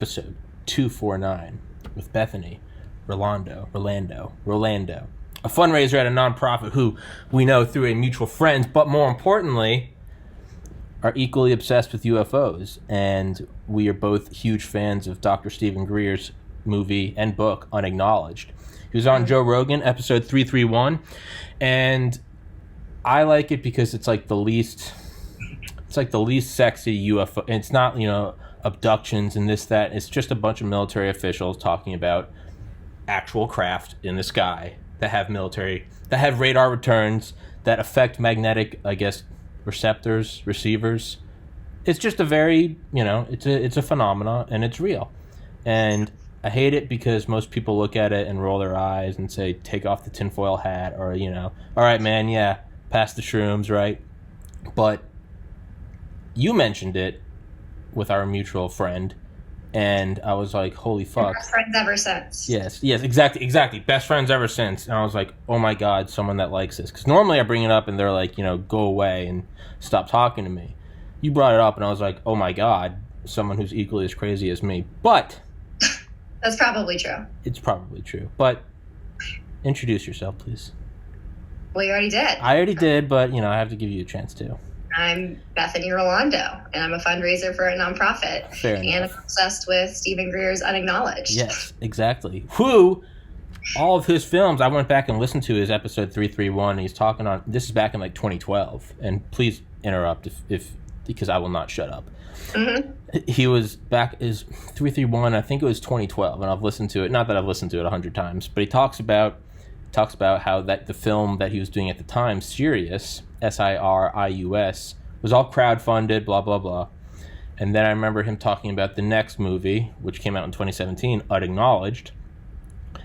episode 249 with Bethany Rolando, a fundraiser at a nonprofit who we know through a mutual friend, but more importantly, are equally obsessed with UFOs. And we are both huge fans of Dr. Stephen Greer's movie and book, Unacknowledged. He was on Joe Rogan, episode 331, and I like it because it's like the least sexy UFO. It's not, abductions and this, that. It's just a bunch of military officials talking about actual craft in the sky that have radar returns, that affect magnetic, receivers. It's just a very, it's a phenomena, and it's real. And I hate it because most people look at it and roll their eyes and say, take off the tinfoil hat, or, all right, man, yeah, pass the shrooms, right? But you mentioned it with our mutual friend, and I was like, holy fuck. Best friends ever since. Yes, exactly. Best friends ever since. And I was like, oh my God, someone that likes this. Because normally I bring it up and they're like, go away and stop talking to me. You brought it up and I was like, oh my God, someone who's equally as crazy as me. But that's probably true. It's probably true. But introduce yourself, please. Well, you already did. I already did, but, I have to give you a chance too. I'm Bethany Rolando, and I'm a fundraiser for a nonprofit. Fair enough. And I'm obsessed with Stephen Greer's Unacknowledged. Yes, exactly. Who, all of his films, I went back and listened to his episode 331. He's talking on, this is back in 2012, and please interrupt if because I will not shut up. Mm-hmm. He was back, is 331, I think it was 2012, and I've listened to it, not that I've listened to it 100 times, but he talks about how that the film that he was doing at the time, Sirius, Sirius, was all crowdfunded, blah, blah, blah. And then I remember him talking about the next movie, which came out in 2017, Unacknowledged.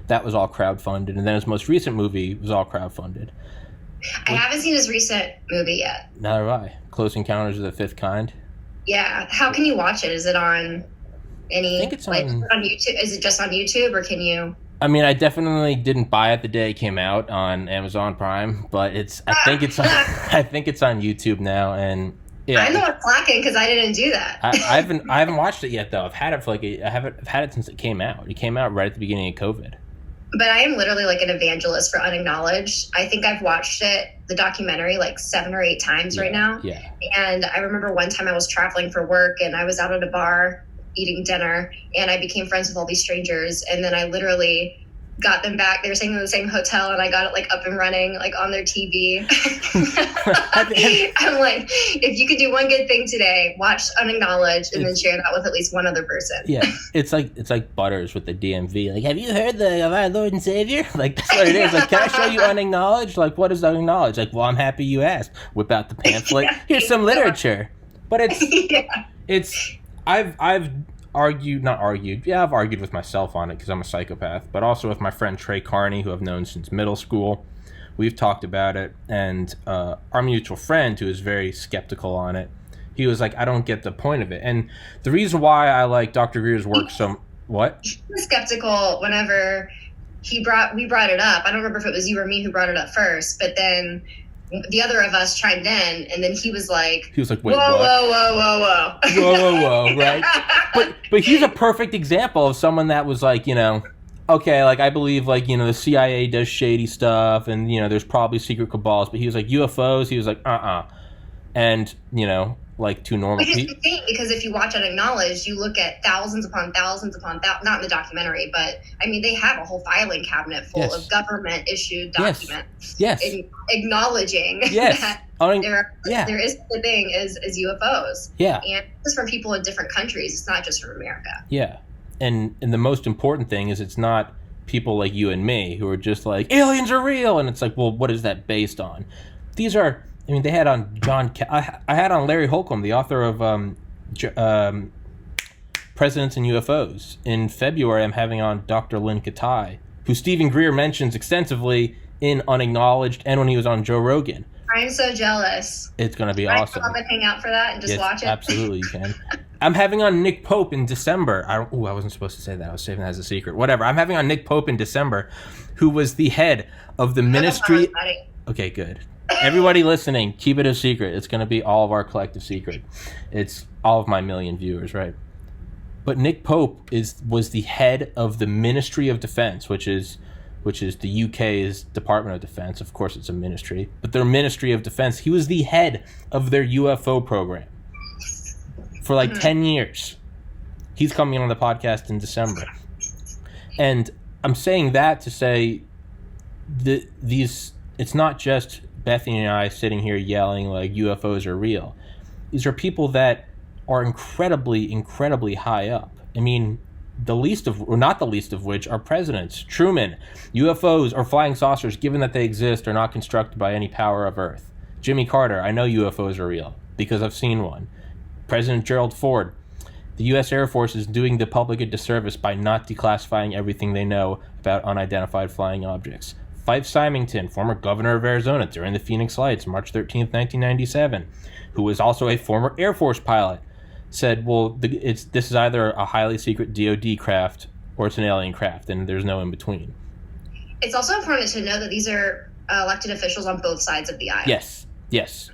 That was all crowdfunded. And then his most recent movie was all crowdfunded. I haven't seen his recent movie yet. Neither have I. Close Encounters of the Fifth Kind. Yeah. How can you watch it? Is it on any... I think it's on YouTube? Is it just on YouTube, or can you... I mean, I definitely didn't buy it the day it came out on Amazon Prime, but I think it's on YouTube now, and yeah. I know it's lacking because I didn't do that. I haven't watched it yet though. I've had it for I've had it since it came out. It came out right at the beginning of COVID. But I am literally like an evangelist for Unacknowledged. I think I've watched the documentary, 7 or 8 times right now. Yeah. And I remember one time I was traveling for work and I was out at a bar eating dinner, and I became friends with all these strangers, and then I literally got them back. They were staying in the same hotel, and I got it up and running on their TV. I'm like, if you could do one good thing today, watch Unacknowledged and then share that with at least one other person. Yeah, it's like Butters with the DMV. Have you heard of our Lord and Savior? That's what it is. Can I show you Unacknowledged? What is Unacknowledged? Well, I'm happy you asked. Whip out the pamphlet. Yeah, here's some literature. But I've not argued. Yeah, I've argued with myself on it because I'm a psychopath, but also with my friend Trey Carney, who I've known since middle school. We've talked about it, and our mutual friend, who is very skeptical on it, he was like, I don't get the point of it. And the reason why I like Dr. Greer's work What? He was skeptical whenever we brought it up. I don't remember if it was you or me who brought it up first, but then the other of us chimed in, and then he was like, wait, whoa, what? Whoa, right? But he's a perfect example of someone that was okay, I believe, the CIA does shady stuff, and, there's probably secret cabals, but he was like, UFOs, he was like, and, to normal people. Which is the thing, because if you watch Unacknowledged, you look at thousands upon thousands upon thousands, not in the documentary, but, they have a whole filing cabinet full of government-issued documents. Yes. Acknowledging that there is the thing as UFOs. Yeah. And this is from people in different countries. It's not just from America. Yeah. And the most important thing is it's not people like you and me who are just like, aliens are real. And it's like, well, what is that based on? These are... they had on I had on Larry Holcomb, the author of Presidents and UFOs. In February, I'm having on Dr. Lynn Katai, who Stephen Greer mentions extensively in Unacknowledged and when he was on Joe Rogan. I'm so jealous. It's going to be awesome. Can I come up and hang out for that and just watch it? Absolutely, you can. I'm having on Nick Pope in December. I wasn't supposed to say that. I was saving that as a secret. Whatever. I'm having on Nick Pope in December, who was the head of the ministry. Okay, good. Everybody listening, keep it a secret. It's going to be all of our collective secret. It's all of my million viewers, right? But Nick Pope was the head of the Ministry of Defense, which is the UK's Department of Defense. Of course, it's a ministry, but their Ministry of Defense. He was the head of their UFO program for like 10 years. He's coming on the podcast in December. And I'm saying that to say that it's not just Bethany and I sitting here yelling like UFOs are real. These are people that are incredibly, incredibly high up. I mean, not the least of which are presidents. Truman, UFOs or flying saucers, given that they exist, are not constructed by any power of Earth. Jimmy Carter, I know UFOs are real because I've seen one. President Gerald Ford, the U.S. Air Force is doing the public a disservice by not declassifying everything they know about unidentified flying objects. Fife Symington, former governor of Arizona during the Phoenix Lights, March 13th, 1997, who was also a former Air Force pilot, said, well, this is either a highly secret DoD craft or it's an alien craft, and there's no in between. It's also important to know that these are elected officials on both sides of the aisle. Yes.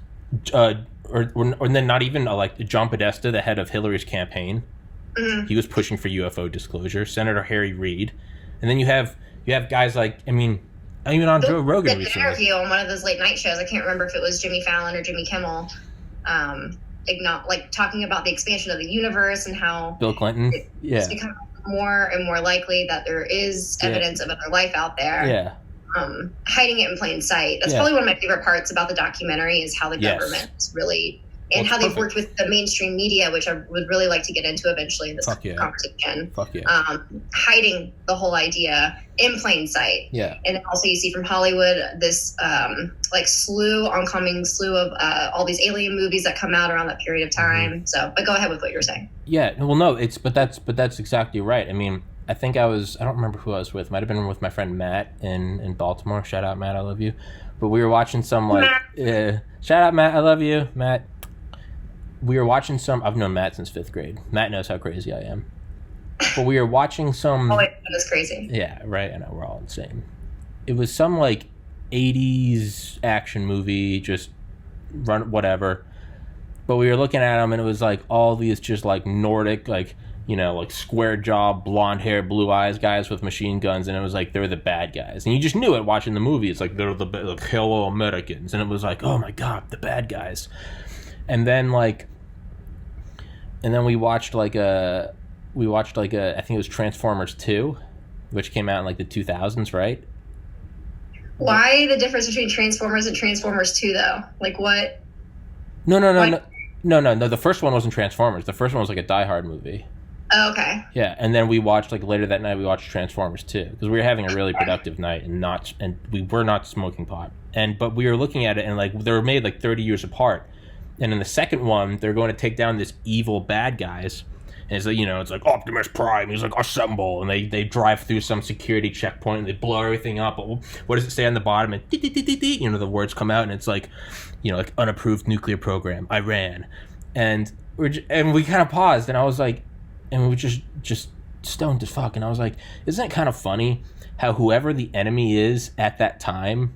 Or then not even like John Podesta, the head of Hillary's campaign. Mm-hmm. He was pushing for UFO disclosure. Senator Harry Reid. And then you have guys like, I mean, even on Joe Rogan recently. An interview on one of those late night shows. I can't remember if it was Jimmy Fallon or Jimmy Kimmel. Talking about the expansion of the universe and how Bill Clinton, it's become more and more likely that there is evidence of other life out there. Yeah. Hiding it in plain sight. That's probably one of my favorite parts about the documentary is how the government is really, and how they've worked with the mainstream media, which I would really like to get into eventually in this conversation. Hiding the whole idea in plain sight. Yeah. And then also you see from Hollywood this oncoming slew of all these alien movies that come out around that period of time. Mm-hmm. So, but go ahead with what you were saying. Yeah. Well, no, but that's exactly right. I mean, I think I don't remember who I was with. Might have been with my friend Matt in Baltimore. Shout out, Matt. I love you. But we were watching some shout out, Matt. I love you, Matt. We were watching some. I've known Matt since 5th grade. Matt knows how crazy I am. But we were watching some. Oh, it was crazy. Yeah, right. I know, we're all insane. It was some 80s action movie, just run whatever. But we were looking at them, and it was all these just Nordic, square jaw, blonde hair, blue eyes guys with machine guns, and it was they're the bad guys. And you just knew it watching the movie. It's they're the hello Americans, and it was oh my god, the bad guys. And then we watched I think it was Transformers 2, which came out in the 2000s, right? Why the difference between Transformers and Transformers 2 though? What? No. The first one wasn't Transformers. The first one was a Die Hard movie. Oh, okay. Yeah, and then we watched later that night we watched Transformers 2 because we were having a really productive night and we were not smoking pot. But we were looking at it and they were made 30 years apart. And in the second one, they're going to take down this evil bad guys. And it's Optimus Prime. He's assemble. And they drive through some security checkpoint and they blow everything up. But what does it say on the bottom? And the words come out and it's unapproved nuclear program, Iran. And we kind of paused and I was and we were just stoned as fuck. And I was isn't it kind of funny how whoever the enemy is at that time,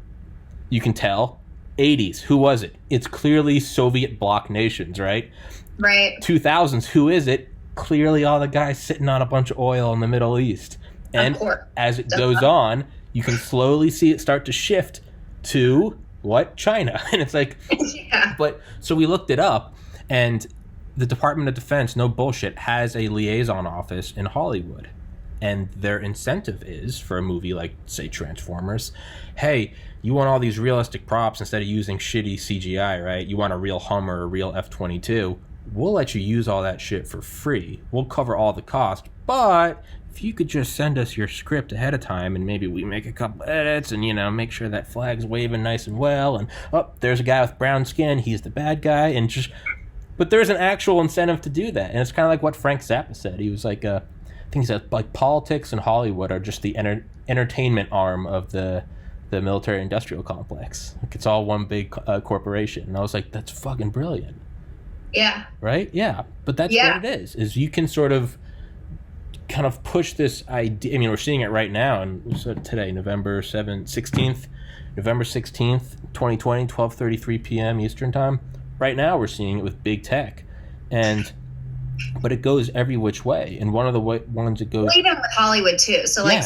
you can tell. 80s, who was it? It's clearly Soviet bloc nations, right? Right. 2000s, who is it? Clearly all the guys sitting on a bunch of oil in the Middle East. And as it goes on, you can slowly see it start to shift to what? China. And it's yeah. But so we looked it up, and the Department of Defense, no bullshit, has a liaison office in Hollywood. And their incentive is, for a movie say, Transformers, hey, you want all these realistic props instead of using shitty CGI, right? You want a real Hummer, a real F-22. We'll let you use all that shit for free. We'll cover all the cost. But if you could just send us your script ahead of time and maybe we make a couple edits and, make sure that flag's waving nice and well. And, there's a guy with brown skin. He's the bad guy. But there's an actual incentive to do that. And it's kind of like what Frank Zappa said. He was I think he said politics and Hollywood are just the entertainment arm of the military industrial complex. It's all one big corporation. And I was that's fucking brilliant. Yeah. Right? Yeah. But that's what it is you can sort of kind of push this idea. I mean, we're seeing it right now. And so today, November 16th, 2020, 12:33 p.m. Eastern time. Right now, we're seeing it with big tech. And but it goes every which way. And one of the ones it goes, well, even with Hollywood too. So like,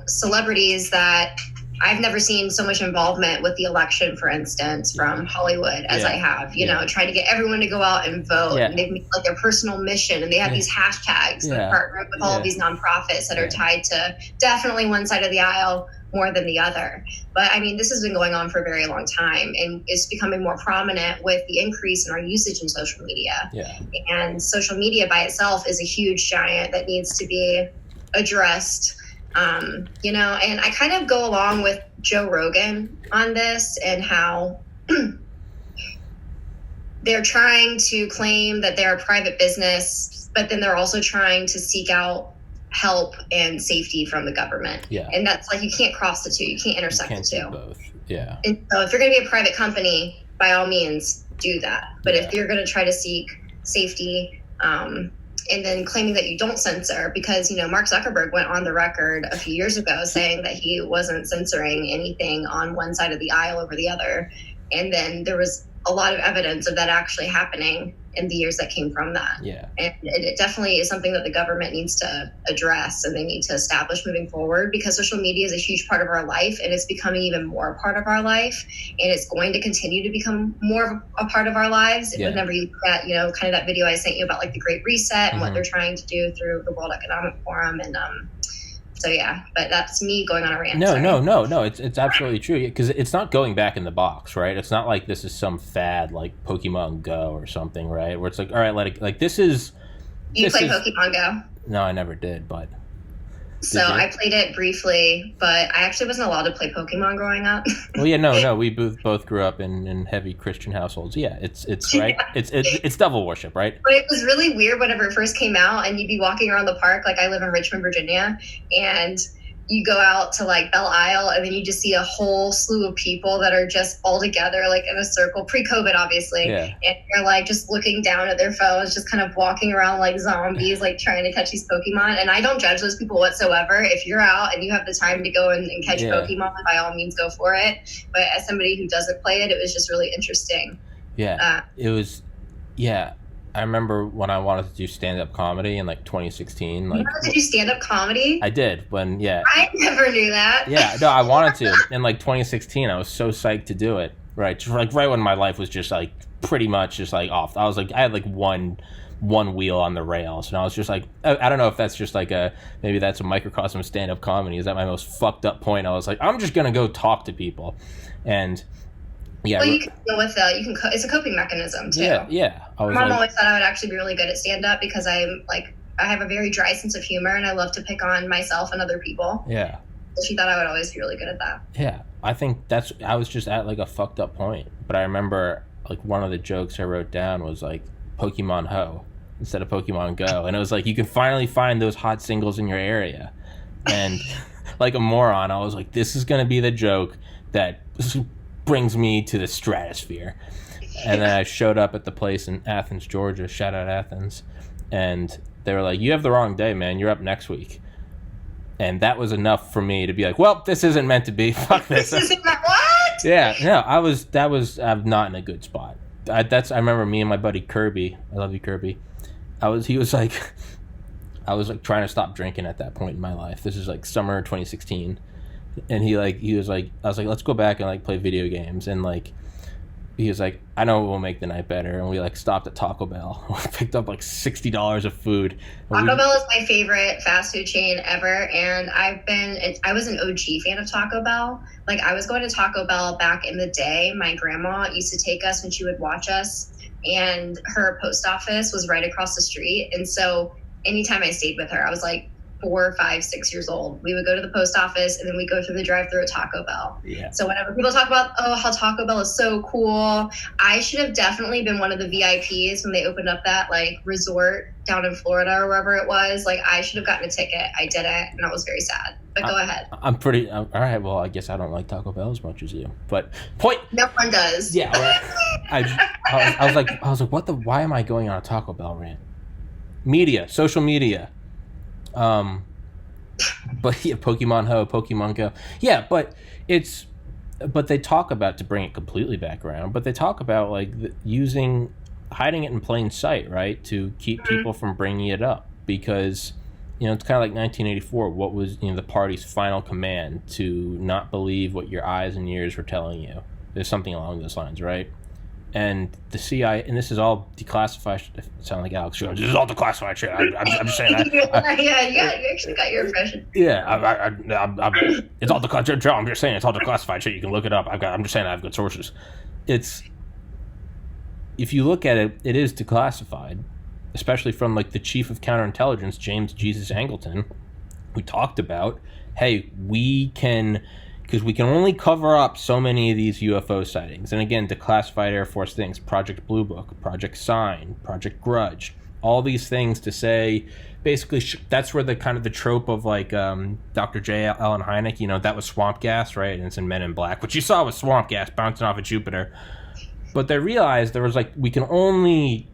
celebrities that I've never seen so much involvement with the election, for instance, from Hollywood as I have, you know, trying to get everyone to go out and vote. And they've made like their personal mission, and they have these hashtags that partner with all of these nonprofits that are tied to definitely one side of the aisle more than the other. But I mean, this has been going on for a very long time, and it's becoming more prominent with the increase in our usage in social media. And social media by itself is a huge giant that needs to be addressed. You know, and I kind of go along with Joe Rogan on this, and how they're trying to claim that they're a private business, but then they're also trying to seek out help and safety from the government. And that's like, you can't cross the two. You can't intersect the two. Both. And so if you're going to be a private company, by all means do that. But if you're going to try to seek safety, and then claiming that you don't censor, because, you know, Mark Zuckerberg went on the record a few years ago saying that he wasn't censoring anything on one side of the aisle over the other. And then there was a lot of evidence of that actually happening in the years that came from that. And it definitely is something that the government needs to address, and they need to establish moving forward, because social media is a huge part of our life, and it's becoming even more a part of our life, and it's going to continue to become more of a part of our lives. Whenever you look at, you know, kind of that video I sent you about like the Great Reset and what they're trying to do through the World Economic Forum. And so but that's me going on a rant. No. It's absolutely true, because it's not going back in the box, right? It's not like this is some fad like Pokemon Go or something, right? Where it's like, all right, like this is. You play Pokemon Go? No, I never did, but. So I played it briefly, but I actually wasn't allowed to play Pokemon growing up. Well, no, we both grew up in heavy Christian households. It's right. It's devil worship, right? But it was really weird whenever it first came out, and you'd be walking around the park. Like, I live in Richmond, Virginia, and you go out to like Belle Isle, and then you just see a whole slew of people that are just all together, like in a circle, pre-COVID, obviously. And you're like just looking down at their phones, just kind of walking around like zombies, like trying to catch these Pokemon. And I don't judge those people whatsoever. If you're out and you have the time to go and catch Pokemon, by all means, go for it. But as somebody who doesn't play it, it was just really interesting. It was. I remember when I wanted to do stand-up comedy in like 2016. Like, you wanted to do stand-up comedy? I did I never knew that. No, I wanted to. In like 2016, I was so psyched to do it. Right, just like right when my life was just like pretty much just like off. I was like, I had like one wheel on the rails, and I was just like, I don't know if that's just like maybe that's a microcosm of stand-up comedy. Is that my most fucked up point? I was like, I'm just gonna go talk to people, and. Well, you can deal with it's a coping mechanism too. My mom always thought I would actually be really good at stand-up, because I have a very dry sense of humor, and I love to pick on myself and other people. So she thought I would always be really good at that. I think I was just at like a fucked up point. But I remember like one of the jokes I wrote down was like Pokemon Ho instead of Pokemon Go. And it was like, you can finally find those hot singles in your area. And like a moron, I was like, this is going to be the joke that brings me to the stratosphere. And then I showed up at the place in Athens, Georgia, shout out Athens, and they were like, you have the wrong day, man, you're up next week. And that was enough for me to be like, well, this isn't meant to be, fuck this. This isn't what? I'm not in a good spot. I remember me and my buddy Kirby, I love you, Kirby, I was like trying to stop drinking at that point in my life. This is like summer 2016. And he was like, I was like, let's go back and like play video games. And like, he was like, I know what will make the night better. And we like stopped at Taco Bell. We picked up like $60 of food. Taco Bell is my favorite fast food chain ever. And I was an OG fan of Taco Bell. Like, I was going to Taco Bell back in the day. My grandma used to take us when she would watch us, and her post office was right across the street. And so anytime I stayed with her, I was like 4, 5, 6 years old. We would go to the post office, and then we go through the drive-thru at Taco Bell. So whenever people talk about, how Taco Bell is so cool, I should have definitely been one of the VIPs when they opened up that like resort down in Florida or wherever it was. Like, I should have gotten a ticket. I didn't, and I was very sad. But go ahead. All right. Well, I guess I don't like Taco Bell as much as you, but no one does. I was like, why am I going on a Taco Bell rant? Social media. But yeah, Pokemon Ho, Pokemon Go. Yeah, but they talk about, to bring it completely back around, but they talk about like using hiding it in plain sight, right, to keep people from bringing it up, because it's kind of like 1984. What was the party's final command? To not believe what your eyes and ears were telling you. There's something along those lines, right? And the CIA, and this is all declassified. It sounds like Alex Jones. This is all declassified shit. I'm just saying that. You actually got your impression. Yeah, it's all declassified. I'm just saying it's all declassified shit. You can look it up. I'm just saying I have good sources. If you look at it, it is declassified, especially from like the chief of counterintelligence, James Jesus Angleton, who talked about, hey, because we can only cover up so many of these UFO sightings. And again, declassified Air Force things, Project Blue Book, Project Sign, Project Grudge, all these things to say, basically, that's where the kind of the trope of like Dr. J. Allen Hynek, that was swamp gas, right? And it's in Men in Black, which you saw was swamp gas bouncing off of Jupiter. But they realized there was like, we can only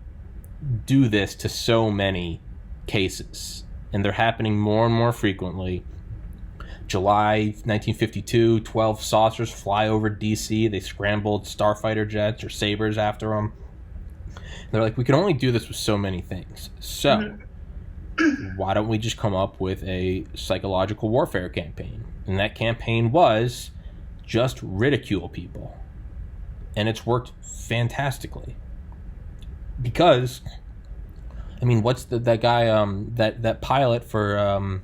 do this to so many cases. And they're happening more and more frequently. July 1952, 12 saucers fly over D.C. They scrambled starfighter jets or sabers after them. They're like, we can only do this with so many things. So why don't we just come up with a psychological warfare campaign? And that campaign was just ridicule people. And it's worked fantastically. Because, what's that guy, that pilot for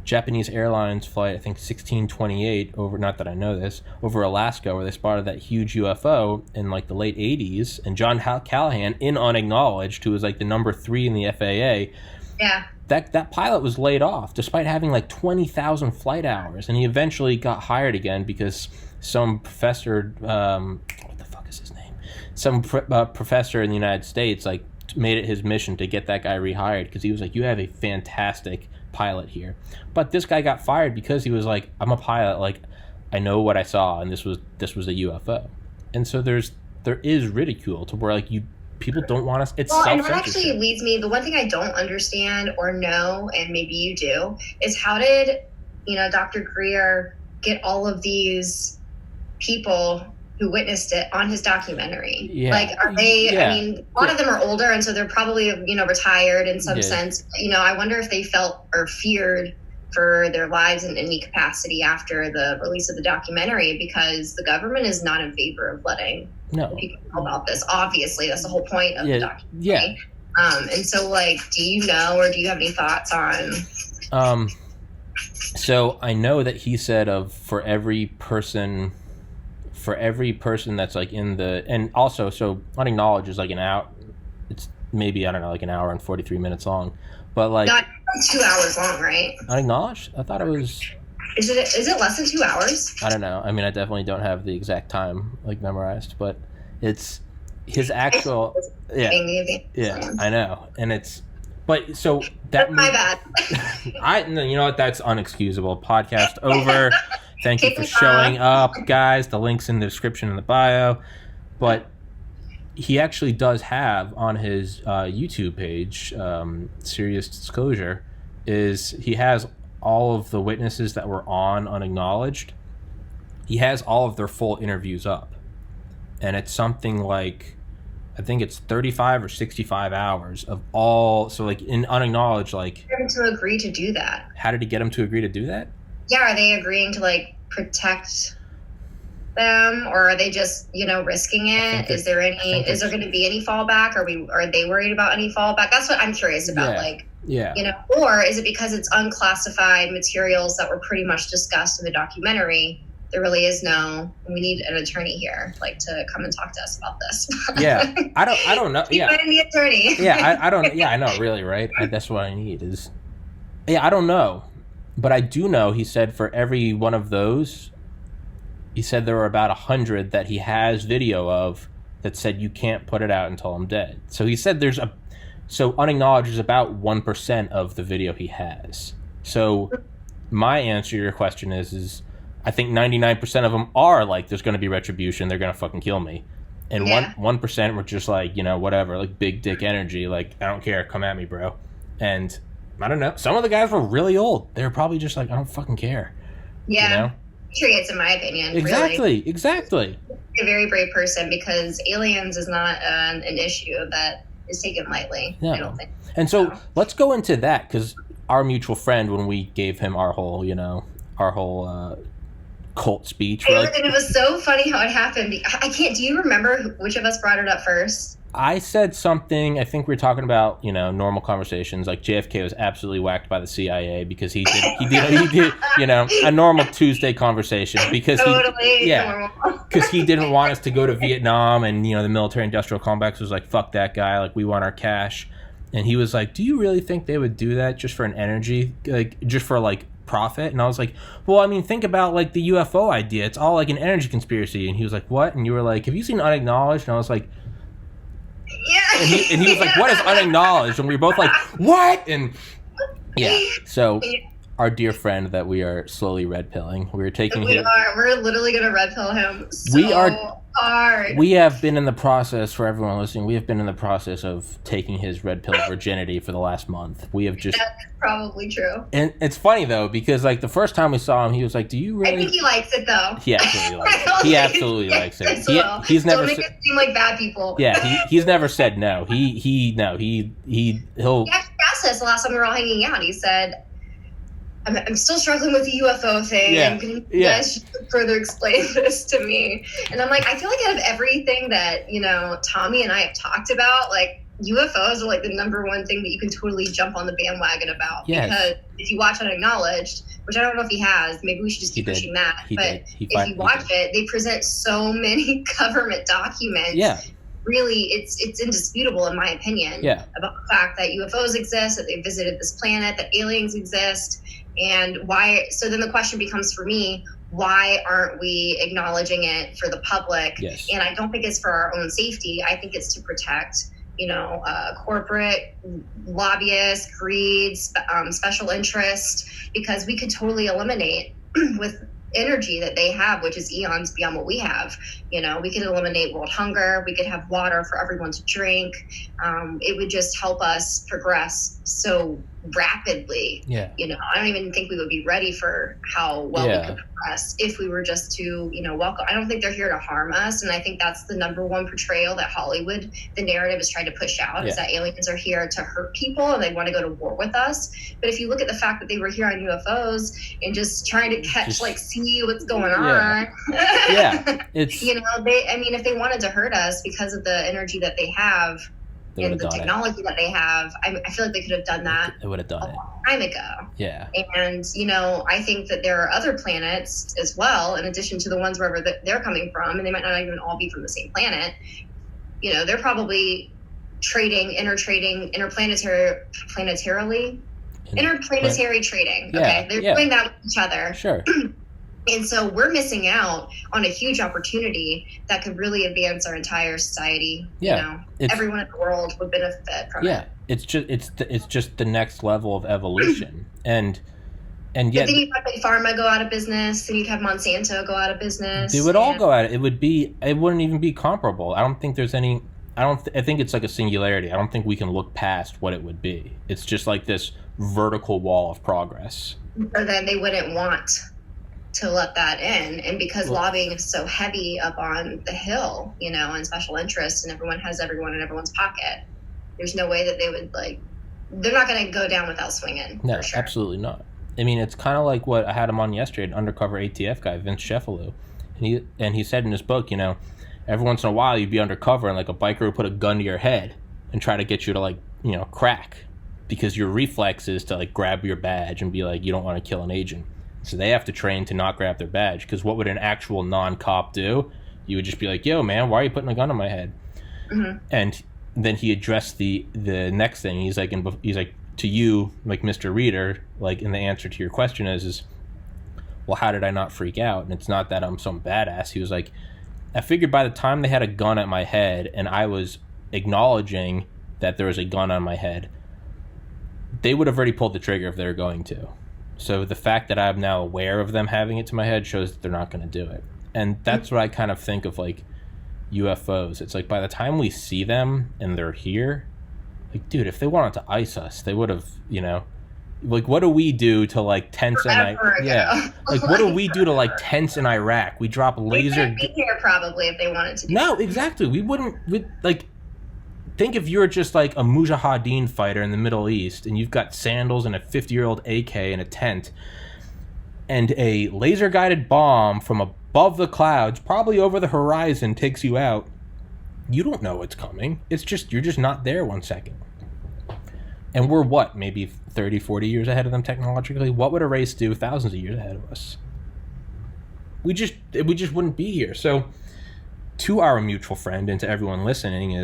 Japanese Airlines flight, I think 1628, not that I know this, over Alaska, where they spotted that huge UFO in like the late 80s, and John Callahan in Unacknowledged, who was like the number 3 in the FAA. Yeah. That pilot was laid off despite having like 20,000 flight hours, and he eventually got hired again because some professor, what the fuck is his name? Some professor in the United States like made it his mission to get that guy rehired, because he was like, you have a fantastic pilot here. But this guy got fired because he was like, I'm a pilot, like I know what I saw, and this was a UFO. And so there is ridicule to where like people don't want us. It's and what actually leads me, the one thing I don't understand or know, and maybe you do, is how did Dr. Greer get all of these people who witnessed it on his documentary? Yeah. Like, are they, a lot of them are older, and so they're probably, retired in some sense. I wonder if they felt or feared for their lives in any capacity after the release of the documentary, because the government is not in favor of letting people know about this. Obviously, that's the whole point of the documentary. Yeah. And so, like, do you know, or do you have any thoughts on? So I know that he said for every person that's like in the, and also, so Unacknowledged is like an hour, it's maybe, I don't know, like an hour and 43 minutes long, but like not 2 hours long, right? Unacknowledged? I thought it was. Is it less than 2 hours? I don't know. I definitely don't have the exact time like memorized, but it's his actual. Yeah, I know, and it's. But so that's my bad. You know what? That's unexcusable. Podcast over. Thank you for showing up, guys. The link's in the description in the bio. But he actually does have on his YouTube page, Serious Disclosure, he has all of the witnesses that were on Unacknowledged. He has all of their full interviews up. And it's something like, I think it's 35 or 65 hours of all. So like in Unacknowledged, like. Get him to agree to do that. How did he get him to agree to do that? Yeah, are they agreeing to like protect them, or are they just risking it? Is there going to be any fallback? Are they worried about any fallback? That's what I'm curious about. Or is it because it's unclassified materials that were pretty much discussed in the documentary? There really is we need an attorney here, like, to come and talk to us about this. Yeah, I don't know. Yeah, find the attorney. Yeah, I don't. Yeah, I know. Really, right? That's what I need. I don't know. But I do know, he said, for every one of those, he said there were about 100 that he has video of that said you can't put it out until I'm dead. So he said so Unacknowledged is about 1% of the video he has. So my answer to your question is I think 99% of them are like, there's going to be retribution, they're going to fucking kill me. And 1% were just like, whatever, like big dick energy, like, I don't care, come at me, bro. And I don't know. Some of the guys were really old. They were probably just like, I don't fucking care. Yeah. Patriots, in my opinion. Exactly. Really. Exactly. A very brave person, because aliens is not an issue that is taken lightly. No. I don't think. And so let's go into that, because our mutual friend, when we gave him our whole, cult speech, And it was so funny how it happened. I can't. Do you remember which of us brought it up first? I said something. I think we were talking about normal conversations. Like JFK was absolutely whacked by the CIA because he did a normal Tuesday conversation because because he didn't want us to go to Vietnam, and the military-industrial complex was like, fuck that guy, like we want our cash. And he was like, do you really think they would do that just for an energy, like just for like profit? And I was like, well, I mean, think about like the UFO idea. It's all like an energy conspiracy. And he was like, what? And you were like, have you seen Unacknowledged? And I was like, yeah. And he was like, what is Unacknowledged? And we were both like, what? And yeah, so our dear friend that we are slowly red pilling, we're literally gonna red pill him hard. We have been in the process, for everyone listening, we have been in the process of taking his red pill virginity for the last month. We have just... That's probably true. And it's funny, though, because, like, the first time we saw him, he was like, do you really... I think he likes it, though. He absolutely likes it. He absolutely likes it. He's never... Don't make it seem like bad people. Yeah, he's never said no. He'll... He actually asked us the last time we were all hanging out. He said... I'm still struggling with the UFO thing. Yeah. Can you guys further explain this to me? And I'm like, I feel like out of everything that, Tommy and I have talked about, like, UFOs are like the number one thing that you can totally jump on the bandwagon about. Yes. Because if you watch Unacknowledged, which I don't know if he has, maybe we should just keep pushing that. But if you watch it, they present so many government documents. Yeah. Really, it's indisputable, in my opinion, about the fact that UFOs exist, that they visited this planet, that aliens exist. And why? So then the question becomes for me, why aren't we acknowledging it for the public? Yes. And I don't think it's for our own safety. I think it's to protect, corporate lobbyists, greed, special interest, because we could totally eliminate with energy that they have, which is eons beyond what we have. We could eliminate world hunger. We could have water for everyone to drink. It would just help us progress so rapidly. Yeah. I don't even think we would be ready for how well we could progress if we were just to, welcome. I don't think they're here to harm us. And I think that's the number one portrayal that Hollywood, the narrative, is trying to push out, is that aliens are here to hurt people and they want to go to war with us. But if you look at the fact that they were here on UFOs and just trying to see what's going on. It's if they wanted to hurt us because of the energy that they have and the technology that they have, I feel like they could have done that. They would have done a long time ago. Yeah. And I think that there are other planets as well, in addition to the ones wherever they're coming from, and they might not even all be from the same planet. They're probably interplanetary trading. Okay, they're doing that with each other. Sure. And so we're missing out on a huge opportunity that could really advance our entire society. Everyone in the world would benefit from it. Yeah, it's just the next level of evolution, and yet. But then you'd have Big Pharma go out of business, and you'd have Monsanto go out of business. They would all go out. It wouldn't even be comparable. I don't think there's any. I think it's like a singularity. I don't think we can look past what it would be. It's just like this vertical wall of progress. Or then they wouldn't want to let that in, and because lobbying is so heavy up on the hill, and special interests, and everyone has everyone in everyone's pocket, there's no way that they would they're not going to go down without swinging. No, sure. Absolutely not. I mean, it's kind of like what I had him on yesterday, an undercover ATF guy, Vince Sheffalou, and he said in his book, every once in a while you'd be undercover and like a biker would put a gun to your head and try to get you to crack, because your reflex is to grab your badge and be like, you don't want to kill an agent. So they have to train to not grab their badge, because what would an actual non-cop do? You would just be like, yo, man, why are you putting a gun on my head? Mm-hmm. And then he addressed the next thing. He's like, to you, Mr. Reader, in the answer to your question is, well, how did I not freak out? And it's not that I'm some badass. He was like, I figured by the time they had a gun at my head and I was acknowledging that there was a gun on my head, they would have already pulled the trigger if they were going to. So the fact that I'm now aware of them having it to my head shows that they're not going to do it. And that's what I kind of think of UFOs. It's by the time we see them and they're here, dude, if they wanted to ice us, they would have, Like, what do we do to like tense in Forever Like, what do we do to like tense in Iraq? We drop laser. They'd be here probably if they wanted to. No, exactly. We wouldn't. Like, think if you're just like a mujahideen fighter in the Middle East, and you've got sandals and a 50-year-old AK in a tent, and a laser guided bomb from above the clouds, probably over the horizon, takes you out. You don't know what's coming. It's just you're just not there 1 second. And we're what, maybe 30, 40 years ahead of them technologically? What would a race do thousands of years ahead of us? We just wouldn't be here. So to our mutual friend and to everyone listening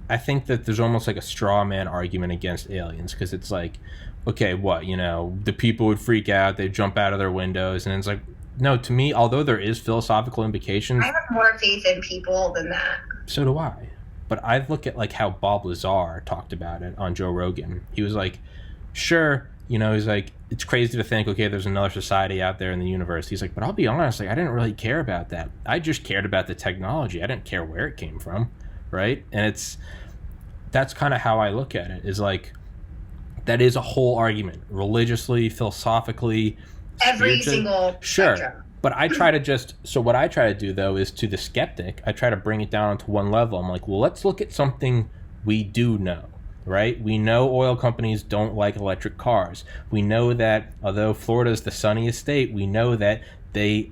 I think that there's almost like a straw man argument against aliens, because it's like, okay, what, the people would freak out, they'd jump out of their windows, and it's like, no, to me, although there is philosophical implications, I have more faith in people than that. So do I. But I look at like how Bob Lazar talked about it on Joe Rogan. He was like, sure, he's like, it's crazy to think, okay, there's another society out there in the universe. He's like, but I'll be honest, like, I didn't really care about that. I just cared about the technology. I didn't care where it came from, right? And that's kind of how I look at it, is like, that is a whole argument, religiously, philosophically. Every single sure. spectrum. But what I try to do, though, is to the skeptic, I try to bring it down to one level. I'm like, well, let's look at something we do know, right? We know oil companies don't like electric cars. We know that although Florida is the sunniest state, we know that they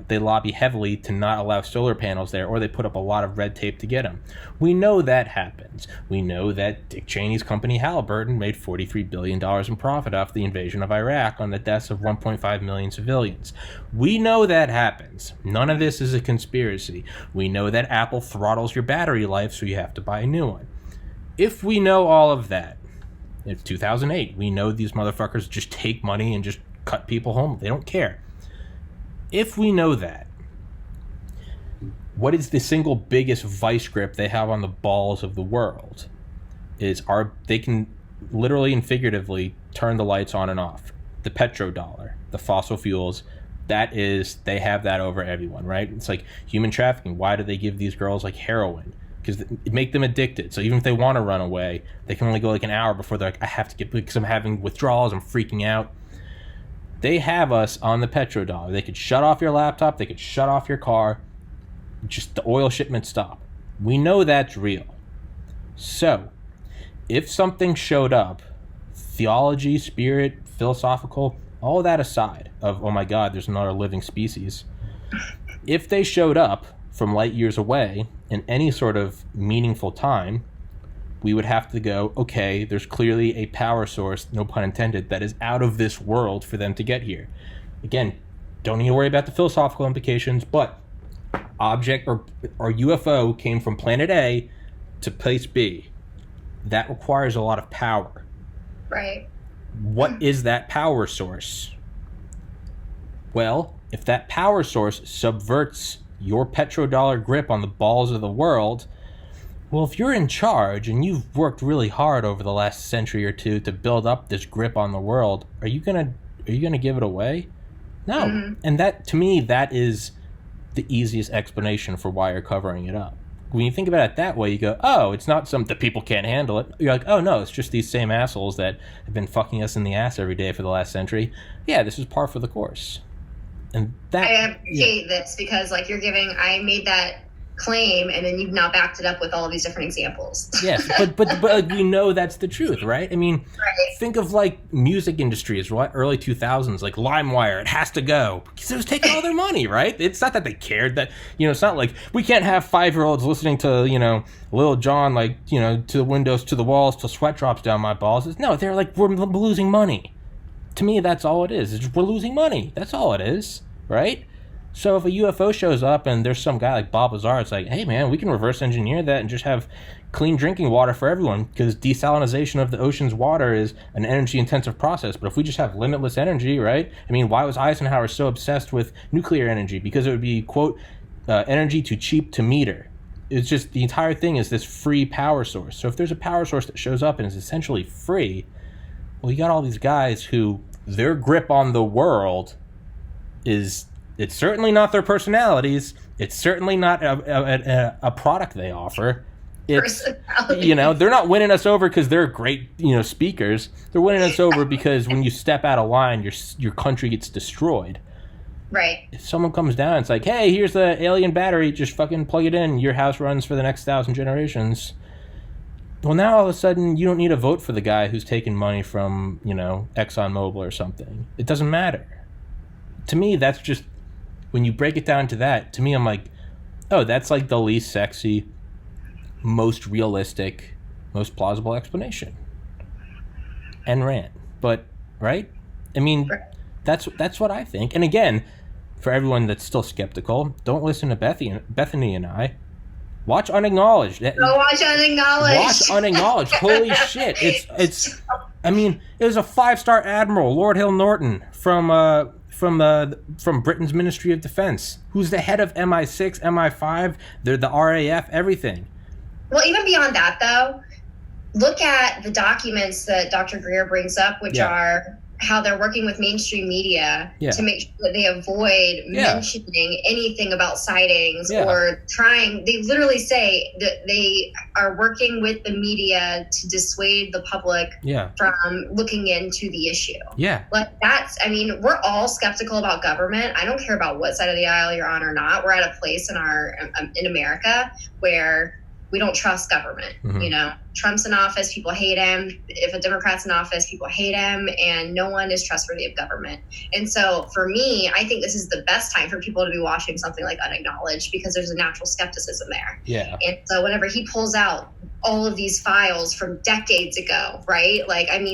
lobby heavily to not allow solar panels there, or they put up a lot of red tape to get them. We know that happens. We know that Dick Cheney's company Halliburton made $43 billion in profit off the invasion of Iraq on the deaths of 1.5 million civilians. We know that happens. None of this is a conspiracy. We know that Apple throttles your battery life, so you have to buy a new one. If we know all of that, in 2008, we know these motherfuckers just take money and just cut people home. They don't care. If we know that, what is the single biggest vice grip they have on the balls of the world? They can literally and figuratively turn the lights on and off. The petrodollar, the fossil fuels, they have that over everyone, right? It's like human trafficking. Why do they give these girls like heroin? Because it make them addicted. So even if they want to run away, they can only go like an hour before they're like, I have to get, because I'm having withdrawals, I'm freaking out. They have us on the petrodollar. They could shut off your laptop. They could shut off your car. Just the oil shipments stop. We know that's real. So, if something showed up, theology, spirit, philosophical, all that aside of, oh my God, there's another living species. If they showed up from light years away in any sort of meaningful time, we would have to go, okay, there's clearly a power source, no pun intended, that is out of this world for them to get here. Again, don't need to worry about the philosophical implications, but object or UFO came from planet A to place B. That requires a lot of power. Right. What is that power source? Well, if that power source subverts your petrodollar grip on the balls of the world, well, if you're in charge and you've worked really hard over the last century or two to build up this grip on the world, are you gonna give it away? No. Mm-hmm. And that, to me, that is the easiest explanation for why you're covering it up. When you think about it that way, you go, oh, it's not the people can't handle it. You're like, oh no, it's just these same assholes that have been fucking us in the ass every day for the last century. Yeah, this is par for the course. And that, I appreciate this, because like I made that claim and then you've now backed it up with all of these different examples. Yes, but like, we know that's the truth, right? I mean, right. Think of like music industries, right? Early 2000s, like LimeWire, it has to go because it was taking all their money, right? It's not that they cared that, it's not like we can't have 5-year-olds listening to, Lil Jon, like, to the windows, to the walls, till sweat drops down my balls. No, they're like, we're losing money. To me, that's all it is. We're losing money. That's all it is, right? So if a UFO shows up and there's some guy like Bob Lazar, it's like, hey man, we can reverse engineer that and just have clean drinking water for everyone, because desalinization of the ocean's water is an energy intensive process. But if we just have limitless energy, right? I mean, why was Eisenhower so obsessed with nuclear energy? Because it would be, quote, energy too cheap to meter. It's just, the entire thing is this free power source. So if there's a power source that shows up and is essentially free, well, you got all these guys who their grip on the world is... It's certainly not their personalities. It's certainly not a product they offer. personality. They're not winning us over because they're great, speakers. They're winning us over because when you step out of line, your country gets destroyed. Right. If someone comes down, it's like, hey, here's the alien battery. Just fucking plug it in. Your house runs for the next 1,000 generations. Well, now all of a sudden, you don't need to vote for the guy who's taking money from, ExxonMobil or something. It doesn't matter. To me, that's just, when you break it down to that, to me, I'm like, oh, that's like the least sexy, most realistic, most plausible explanation. And rant. But, right? I mean, that's what I think. And again, for everyone that's still skeptical, don't listen to Bethany and I. Watch Unacknowledged. Go watch Unacknowledged. Watch Unacknowledged. Holy shit! It's. I mean, it was a 5-star admiral, Lord Hill Norton, from Britain's Ministry of Defense, who's the head of MI6, MI5. They're the RAF, everything. Well, even beyond that, though, look at the documents that Dr. Greer brings up, which are how they're working with mainstream media to make sure that they avoid mentioning anything about sightings or trying. They literally say that they are working with the media to dissuade the public from looking into the issue. Yeah. Like we're all skeptical about government. I don't care about what side of the aisle you're on or not. We're at a place in America where we don't trust government. Mm-hmm. Trump's in office, people hate him. If a Democrat's in office, people hate him, and no one is trustworthy of government. And so for me, I think this is the best time for people to be watching something like Unacknowledged because there's a natural skepticism there. Yeah. And so whenever he pulls out all of these files from decades ago, right?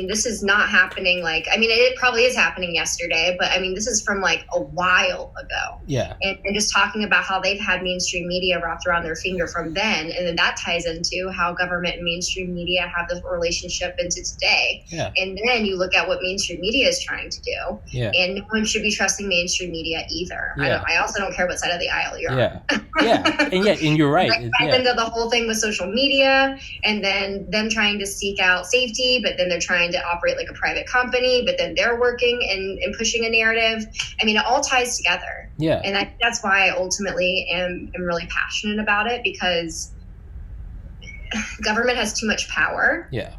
This is not happening. It probably is happening yesterday, but this is from a while ago. Yeah. And just talking about how they've had mainstream media wrapped around their finger from then. And then that ties into how government and mainstream media have this relationship into today. Yeah. And then you look at what mainstream media is trying to do. Yeah. And no one should be trusting mainstream media either. Yeah. I also don't care what side of the aisle you're on. Yeah. And you're right. Into the whole thing with social media and then them trying to seek out safety, but then they're trying to operate like a private company, but then they're working and pushing a narrative. It all ties together. Yeah. And that's why I ultimately am really passionate about it, because government has too much power. Yeah.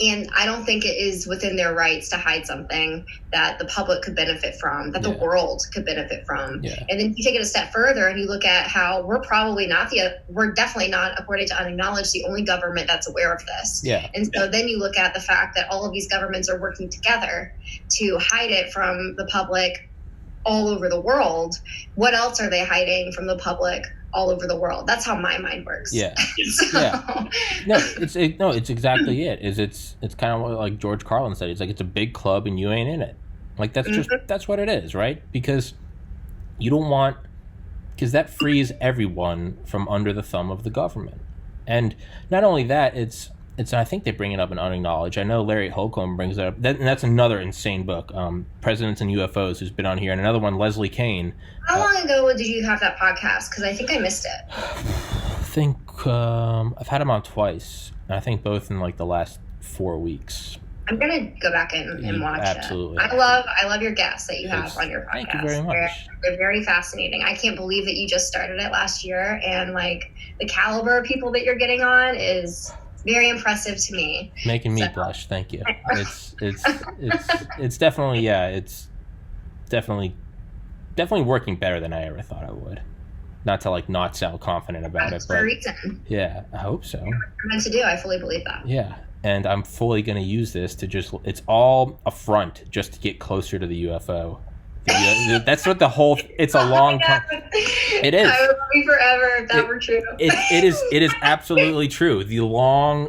And I don't think it is within their rights to hide something that the public could benefit from, that the world could benefit from. Yeah. And then you take it a step further and you look at how we're definitely not, according to Unacknowledged, the only government that's aware of this. Yeah. And so then you look at the fact that all of these governments are working together to hide it from the public all over the world. What else are they hiding from the public all over the world? That's how my mind works. Yeah. Yeah. No, it's exactly it. It's kind of like George Carlin said. It's like, it's a big club and you ain't in it. That's what it is, right? Because because that frees everyone from under the thumb of the government. And not only that, it's I think they bring it up in Unacknowledged. I know Larry Holcomb brings it up. And that's another insane book, Presidents and UFOs, who's been on here. And another one, Leslie Kane. How long ago did you have that podcast? Because I think I missed it. I think I've had him on twice. And I think both in the last 4 weeks. I'm going to go back and watch absolutely. it. I love your guests that you have on your podcast. Thank you very much. They're very fascinating. I can't believe that you just started it last year. And the caliber of people that you're getting on is very impressive to me. Making me blush. Thank you. It's definitely it's definitely working better than I ever thought it would. Not to not sound confident about it, but for a reason. Yeah, I hope so. You're meant to do. I fully believe that. Yeah, and I'm fully going to use this to it's all a front just to get closer to the UFO. That's what it's a long time. It is. I would love you forever if that were true. It is absolutely true. The long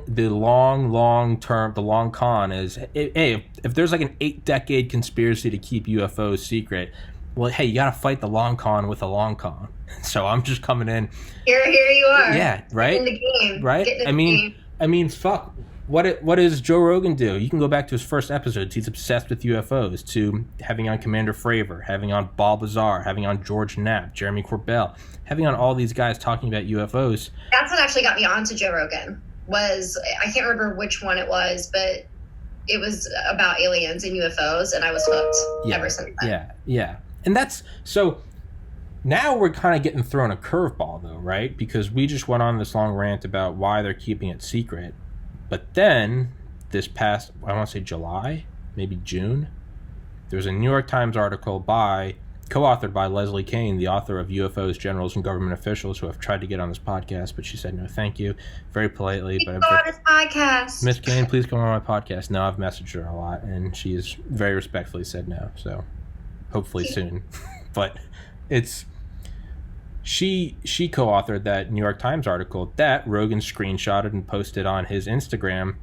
term, the long con is, hey, if there's an 8-decade conspiracy to keep UFOs secret, well, hey, you got to fight the long con with the long con. So I'm just coming in. Here you are. Yeah, right? In the game. Right? I mean, fuck. What does Joe Rogan do? You can go back to his first episodes. He's obsessed with UFOs, to having on Commander Fravor, having on Bob Lazar, having on George Knapp, Jeremy Corbell, having on all these guys talking about UFOs. That's what actually got me onto Joe Rogan. I can't remember which one it was, but it was about aliens and UFOs, and I was hooked ever since then. Yeah. And that's so. Now we're kind of getting thrown a curveball, though, right? Because we just went on this long rant about why they're keeping it secret. But then, this past, I want to say July, maybe June, there was a New York Times article co-authored by Leslie Kane, the author of UFOs, Generals, and Government Officials, who have tried to get on this podcast, but she said no, thank you, very politely. But go on this podcast. Miss Kane, please come on my podcast. No, I've messaged her a lot, and she has very respectfully said no. So, hopefully soon. But it's... She co-authored that New York Times article that Rogan screenshotted and posted on his Instagram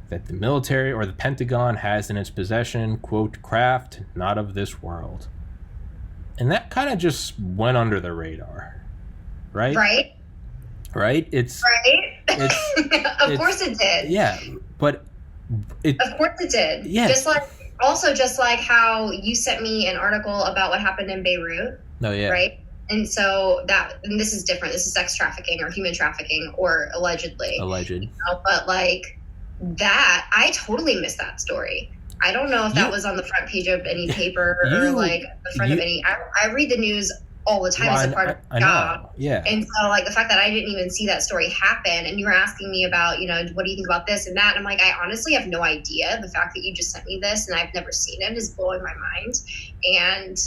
that the military or the Pentagon has in its possession, quote, craft not of this world. And that kind of just went under the radar, right? Right? It's... Of course it did. Yeah, but... Of course it did. Yeah. Just like how you sent me an article about what happened in Beirut. Oh, yeah. Right? And so and this is different. This is sex trafficking or human trafficking or allegedly. Alleged. You know, but like that, I totally missed that story. I don't know if that was on the front page of any paper or like the front of any. I read the news all the time as a part of my job. Yeah. And so like the fact that I didn't even see that story happen and you were asking me about, you know, what do you think about this and that? And I'm like, I honestly have no idea. The fact that you just sent me this and I've never seen it is blowing my mind. And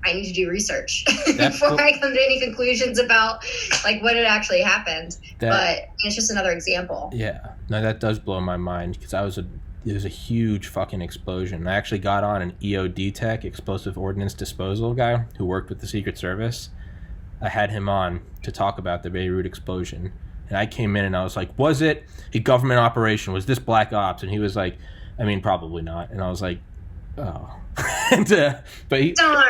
I need to do research before I come to any conclusions about like what had actually happened. But it's just another example. Yeah, no, that does blow my mind because it was a huge fucking explosion. I actually got on an EOD tech, explosive ordnance disposal guy who worked with the Secret Service. I had him on to talk about the Beirut explosion. And I came in and I was like, was it a government operation? Was this black ops? And he was like, I mean, probably not. And I was like, oh. And, but darn.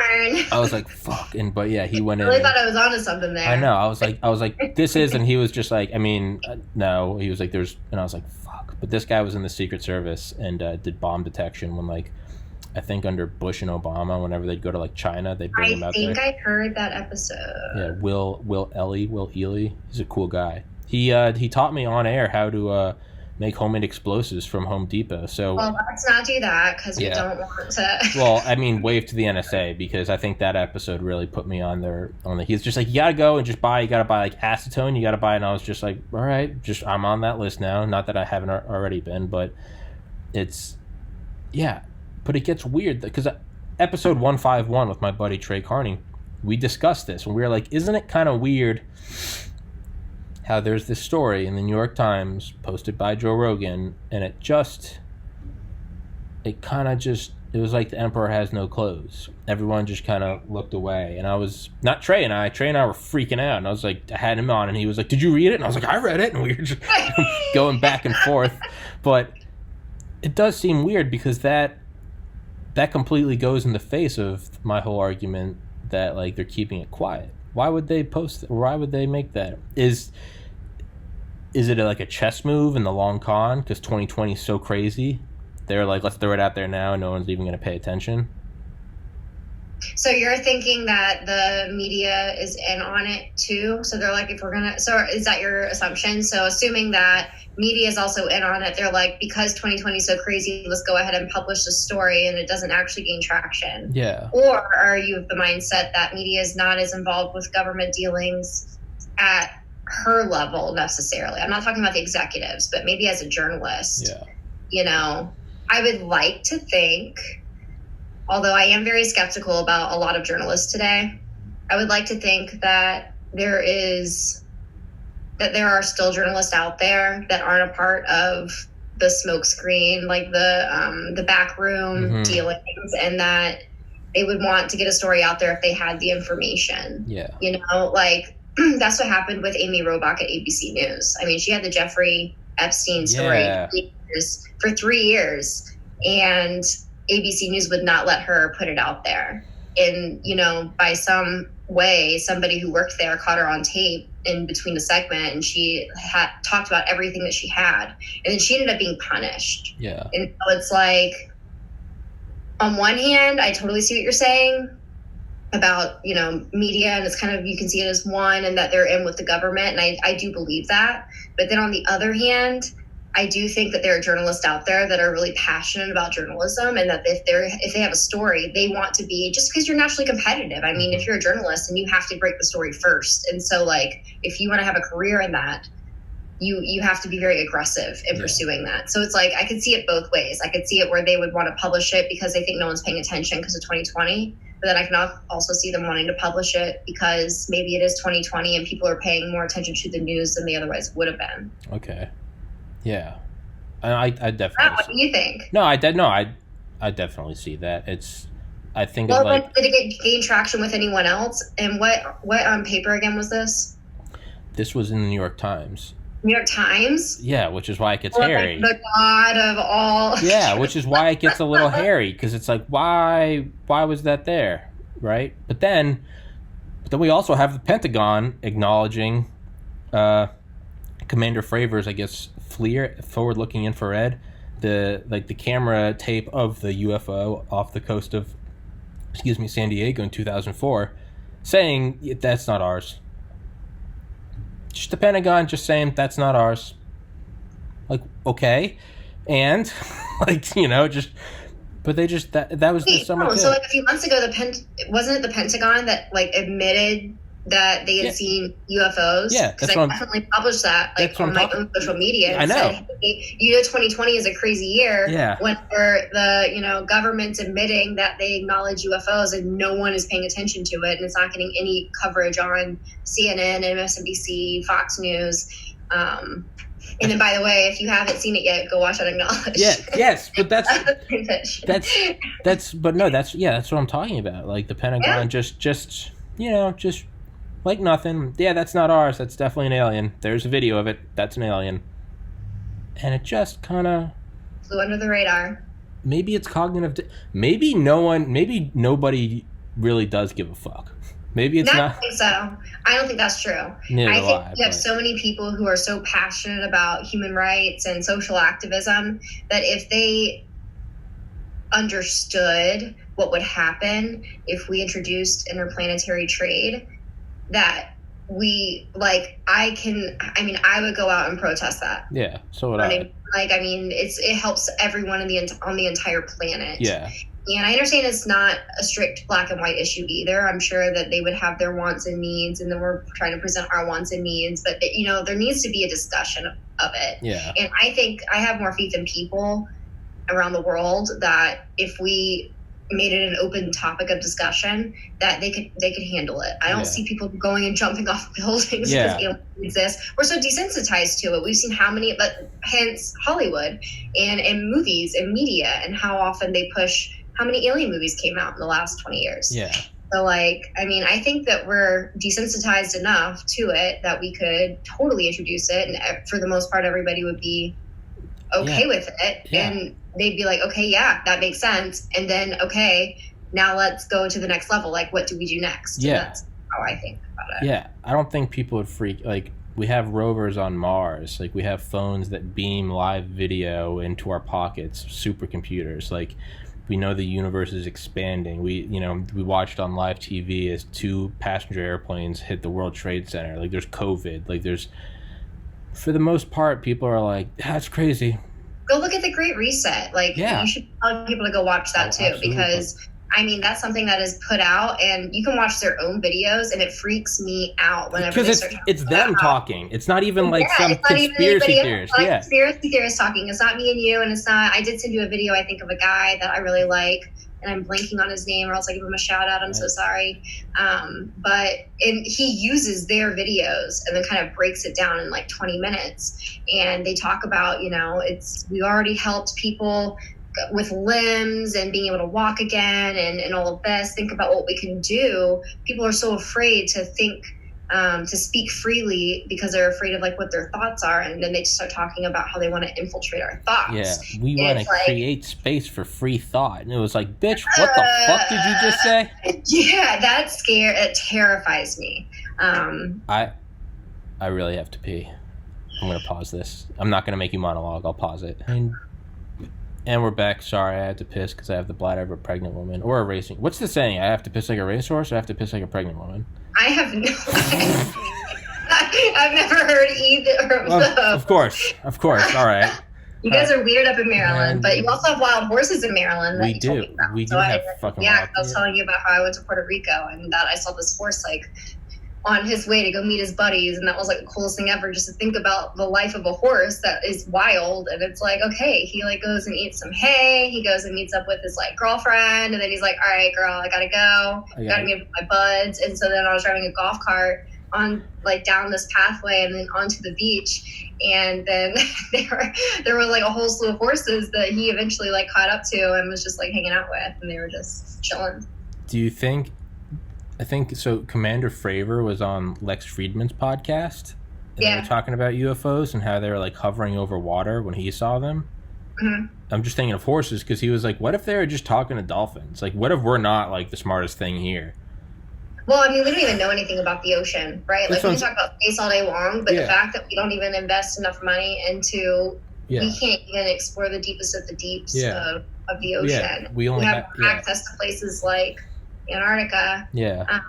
I was like, fuck. But yeah, he went in. I really thought I was onto something there. I know. I was like, this is, and he was just like, I mean, no. He was like, there's, and I was like, fuck. But this guy was in the Secret Service and did bomb detection when, like, I think under Bush and Obama, whenever they'd go to like China, they'd bring him out there. I think I heard that episode. Yeah, Will Ely. He's a cool guy. He taught me on air how to make homemade explosives from Home Depot. So well, let's not do that because we don't want to. Well, I mean, wave to the NSA because I think that episode really put me on there. He's just like, you gotta go and just buy. You gotta buy like acetone. You gotta buy, and I was just like, all right, just I'm on that list now. Not that I haven't already been, but it's But it gets weird because episode 151 with my buddy Trey Carney, we discussed this and we were like, isn't it kind of weird how there's this story in the New York Times posted by Joe Rogan, and it was like the emperor has no clothes. Everyone just kind of looked away, and I was not Trey and I were freaking out, and I was like, I had him on, and he was like, did you read it? And I was like, I read it, and we were just going back and forth. But it does seem weird because that completely goes in the face of my whole argument that like they're keeping it quiet. Why would they post it? Why would they make that? Is it like a chess move in the long con? Because 2020 is so crazy. They're like, let's throw it out there now. No one's even going to pay attention. So you're thinking that the media is in on it too? So they're like, so is that your assumption? So assuming that media is also in on it, they're like, because 2020 is so crazy, let's go ahead and publish the story and it doesn't actually gain traction. Yeah. Or are you of the mindset that media is not as involved with government dealings at her level necessarily? I'm not talking about the executives, but maybe as a journalist. Yeah. You know, I would like to think, although I am very skeptical about a lot of journalists today, I would like to think that there are still journalists out there that aren't a part of the smoke screen, like the backroom dealings, and that they would want to get a story out there if they had the information. Yeah. You know, like that's what happened with Amy Robach at ABC News. I mean, she had the Jeffrey Epstein story for 3 years, and ABC News would not let her put it out there. And, you know, by some way, somebody who worked there caught her on tape in between the segment, and she had talked about everything that she had. And then she ended up being punished. Yeah. And so it's like, on one hand, I totally see what you're saying about, you know, media, and it's kind of, you can see it as one, and that they're in with the government. And I do believe that. But then on the other hand, I do think that there are journalists out there that are really passionate about journalism, and that if they have a story, they want to be, just because you're naturally competitive. I mean, if you're a journalist and you have to break the story first, and so like if you want to have a career in that, you have to be very aggressive in pursuing that. So it's like I could see it both ways. I could see it where they would want to publish it because they think no one's paying attention because of 2020. But then I can also see them wanting to publish it because maybe it is 2020 and people are paying more attention to the news than they otherwise would have been. Okay. Yeah. I definitely. What do you think? No, I definitely see that. I think well, like, did it gain traction with anyone else? And what paper again was this? This was in the New York Times. New York Times? Yeah, which is why it gets hairy. Like the god of all. Yeah, which is why it gets a little hairy, because it's like, why was that there, right? But then we also have the Pentagon acknowledging Commander Fravors, I guess, FLIR, forward-looking infrared, the camera tape of the UFO off the coast of, San Diego in 2004, saying that's not ours. Just the Pentagon just saying that's not ours. Like, okay. And like, but they just that was the summer. So like a few months ago, wasn't it the Pentagon that like admitted that they had seen UFOs? Yeah, because I definitely published that like on my own social media. I know. Said, hey, 2020 is a crazy year. Yeah. When the government's admitting that they acknowledge UFOs and no one is paying attention to it, and it's not getting any coverage on CNN, MSNBC, Fox News. And then, by the way, if you haven't seen it yet, go watch Unacknowledged. Yeah, yes, but that's what I'm talking about. Like the Pentagon just like nothing. Yeah, that's not ours. That's definitely an alien. There's a video of it. That's an alien. And it just kind of flew under the radar. Maybe it's cognitive. Maybe nobody really does give a fuck. Maybe it's not. I don't think so. I don't think that's true. I think you have so many people who are so passionate about human rights and social activism that if they understood what would happen if we introduced interplanetary trade, that I would go out and protest that. Yeah, so would I. It helps everyone on the entire planet. Yeah. And I understand it's not a strict black and white issue either. I'm sure that they would have their wants and needs, and then we're trying to present our wants and needs. But, there needs to be a discussion of it. Yeah. And I think I have more faith in people around the world that if we made it an open topic of discussion, that they could handle it. I don't see people going and jumping off buildings because aliens exist. We're so desensitized to it. We've seen how many, but hence Hollywood and movies and media, and how often they push how many alien movies came out in the last 20 years. Yeah. So I think that we're desensitized enough to it that we could totally introduce it, and for the most part, everybody would be okay with it. Yeah. And they'd be like, okay, yeah, that makes sense. And then, okay, now let's go to the next level. Like, what do we do next? Yeah. And that's how I think about it. Yeah. I don't think people would freak. Like, we have rovers on Mars. Like, we have phones that beam live video into our pockets, supercomputers. Like, we know the universe is expanding. We watched on live TV as 2 passenger airplanes hit the World Trade Center. Like, there's COVID. Like, for the most part, people are like, that's crazy. Go look at the Great Reset. You should tell people to go watch that too, absolutely. Because that's something that is put out, and you can watch their own videos, and it freaks me out whenever it's them talking. It's not even some conspiracy theorist. Yeah, conspiracy theorist talking. It's not me and you, and it's not. I did send you a video, I think, of a guy that I really like, and I'm blanking on his name, or else I give him a shout out. I'm so sorry. But he uses their videos and then kind of breaks it down in 20 minutes, and they talk about we already helped people with limbs and being able to walk again, and all of this. Think about what we can do. People are so afraid to think, to speak freely because they're afraid of what their thoughts are, and then they just start talking about how they want to infiltrate our thoughts. Yeah, we want to create space for free thought, and it was like, bitch, what the fuck did you just say? Yeah, it terrifies me. I really have to pee. I'm gonna pause this. I'm not gonna make you monologue. I'll pause it. And we're back. Sorry, I had to piss because I have the bladder of a pregnant woman or a racing. What's the saying? I have to piss like a racehorse, or I have to piss like a pregnant woman? I have no idea. I I've never heard either of those. Of course. All right. You guys are weird up in Maryland, but you also have wild horses in Maryland. That We do have fucking wild. I was telling you about how I went to Puerto Rico and that I saw this horse like on his way to go meet his buddies, and that was like the coolest thing ever, just to think about the life of a horse that is wild. And it's like, okay, he like goes and eats some hay, he goes and meets up with his like girlfriend, and then he's like, all right, girl, I gotta go, gotta meet up with my buds. And so then I was driving a golf cart on like down this pathway and then onto the beach, and then there were like a whole slew of horses that he eventually like caught up to and was just like hanging out with, and they were just chilling. Do you think, I think so, Commander Fravor was on Lex Friedman's podcast, and they were talking about UFOs and how they were like hovering over water when he saw them. Mm-hmm. I'm just thinking of horses, because he was like, what if they were just talking to dolphins? Like, what if we're not like the smartest thing here? Well, I mean, we don't even know anything about the ocean, right? Like, we can talk about space all day long, but the fact that we don't even invest enough money into, we can't even explore the deepest of the deeps of the ocean. Yeah. We only have access to places like Antarctica. Yeah.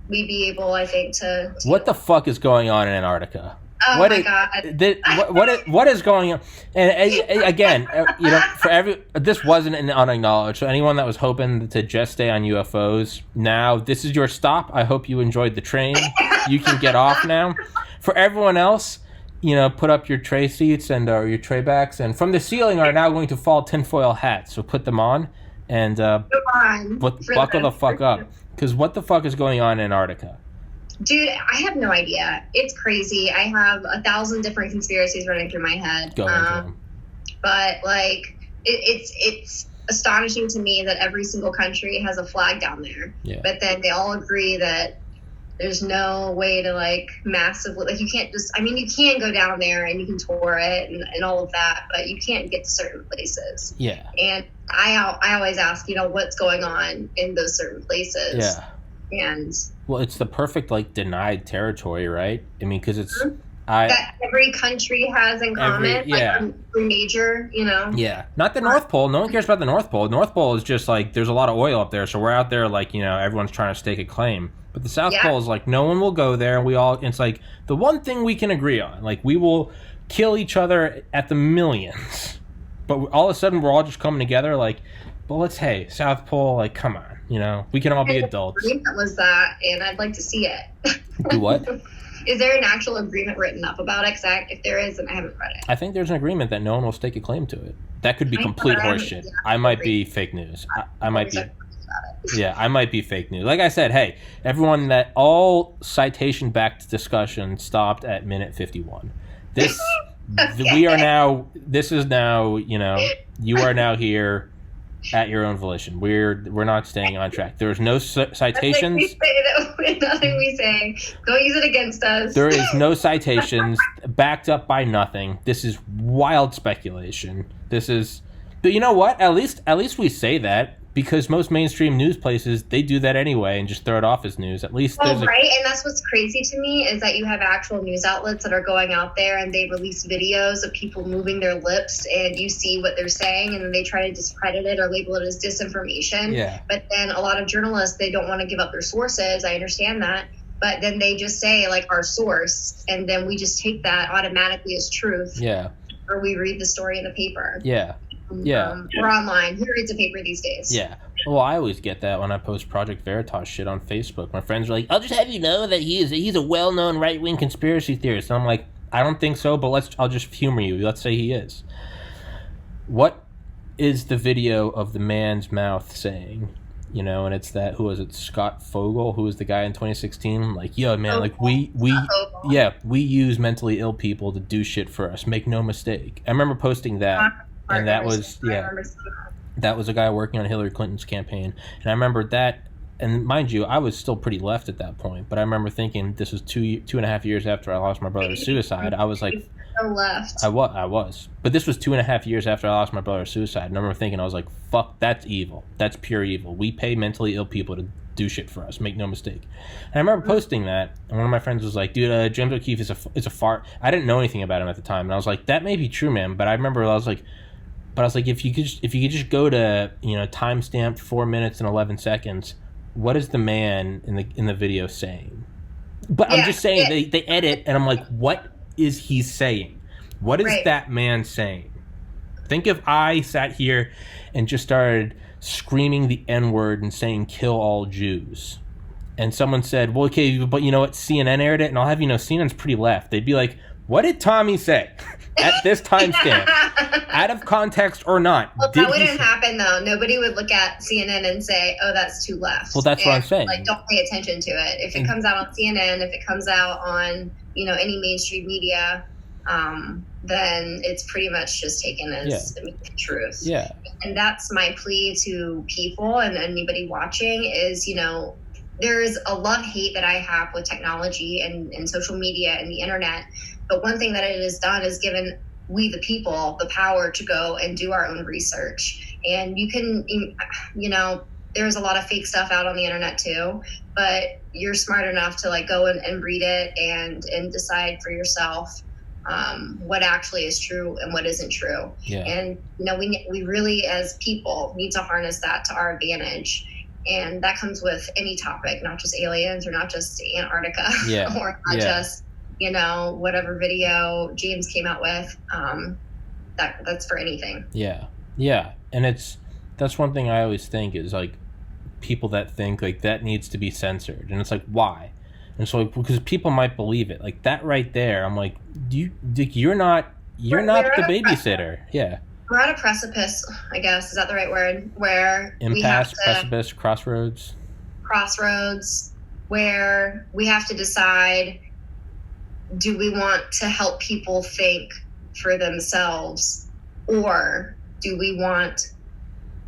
We'd be able, I think, to... What the fuck is going on in Antarctica? Oh my God! What is going on? And again, you know, this wasn't an unacknowledged. So anyone that was hoping to just stay on UFOs, now this is your stop. I hope you enjoyed the train. You can get off now. For everyone else, you know, put up your tray seats and your tray backs, and from the ceiling are now going to fall tinfoil hats. So put them on and buckle the fuck up, because what the fuck is going on in Antarctica? Dude, I have no idea. It's crazy. I have 1,000 different conspiracies running through my head. Go into them. But like, it's astonishing to me that every single country has a flag down there. Yeah. But then they all agree that there's no way to like massively, like, you can't just, I mean, you can go down there and you can tour it and all of that, but you can't get to certain places. Yeah. And I always ask, you know, what's going on in those certain places. Yeah. And well, it's the perfect like denied territory, right? I mean, because it's that every country has in common, like major, you know. Yeah, not the North Pole. No one cares about the North Pole. The North Pole is just like there's a lot of oil up there, so we're out there like, you know, everyone's trying to stake a claim. But the South Pole is like no one will go there. We all, it's like the one thing we can agree on. Like we will kill each other at the millions, but all of a sudden we're all just coming together. Like, but hey, South Pole, like come on. You know, we can all be adults. That was that, and I'd like to see it. Do what? Is there an actual agreement written up about it? If there is, then I haven't read it. I think there's an agreement that no one will stake a claim to it. That could be complete horseshit. I might be fake news. I might be. Yeah, I might be fake news. Like I said, hey, everyone, that all citation-backed discussion stopped at minute 51. This, we are now. This is now. You know, you are now here. At your own volition. We're not staying on track. There's no citations. Nothing we say. Don't use it against us. There is no citations backed up by nothing. This is wild speculation. This is, but you know what? At least we say that, because most mainstream news places, they do that anyway and just throw it off as news. At least there's right, and that's what's crazy to me is that you have actual news outlets that are going out there and they release videos of people moving their lips, and you see what they're saying, and then they try to discredit it or label it as disinformation. Yeah. But then a lot of journalists, they don't want to give up their sources. I understand that. But then they just say, like, our source, and then we just take that automatically as truth. Yeah. Or we read the story in the paper. Yeah. Yeah. Or online. Who reads a paper these days? Yeah. Well, I always get that when I post Project Veritas shit on Facebook. My friends are like, I'll just have you know that he's a well-known right-wing conspiracy theorist. And I'm like, I don't think so, but I'll just humor you. Let's say he is. What is the video of the man's mouth saying? You know, and it's that, who was it, Scott Fogel, who was the guy in 2016? Like, yo, man, like, we use mentally ill people to do shit for us. Make no mistake. I remember posting that. And that was that was a guy working on Hillary Clinton's campaign, and I remember that. And mind you, I was still pretty left at that point, but I remember thinking, this was 2.5 years after I lost my brother to suicide. I was like, so left. I was, but this was 2.5 years after I lost my brother to suicide. And I remember thinking, I was like, fuck, that's evil. That's pure evil. We pay mentally ill people to do shit for us. Make no mistake. And I remember posting that, and one of my friends was like, dude, James O'Keefe is a fart. I didn't know anything about him at the time, and I was like, that may be true, man. But I remember I was like, if you could just go to, you know, timestamp 4 minutes and 11 seconds, what is the man in the video saying? But I'm just saying, they edit, and I'm like, what is he saying? What is that man saying? Think if I sat here and just started screaming the N-word and saying kill all Jews. And someone said, well, okay, but you know what? CNN aired it, and I'll have you know, CNN's pretty left. They'd be like, what did Tommy say at this timestamp? Out of context or not. Well, that wouldn't happen, though. Nobody would look at CNN and say, oh, that's too left. Well, that's what I'm saying. Like, don't pay attention to it. If it comes out on CNN, if it comes out on, you know, any mainstream media, then it's pretty much just taken as truth. Yeah. And that's my plea to people and anybody watching is, you know, there's a love-hate that I have with technology and social media and the internet. But one thing that it has done is given we the people the power to go and do our own research. And you can, you know, there's a lot of fake stuff out on the internet too, but you're smart enough to like go and read it and decide for yourself what actually is true and what isn't true. Yeah. And, you know, we really as people need to harness that to our advantage. And that comes with any topic, not just aliens or not just Antarctica or not just, you know, whatever video James came out with. That's for anything. Yeah. Yeah. And that's one thing I always think is like people that think like that needs to be censored. And it's like, why? And so like, because people might believe it. Like that right there, I'm like, you're not the babysitter. Yeah. We're at a precipice, I guess. Is that the right word? Where impasse, precipice, crossroads, where we have to decide, do we want to help people think for themselves, or do we want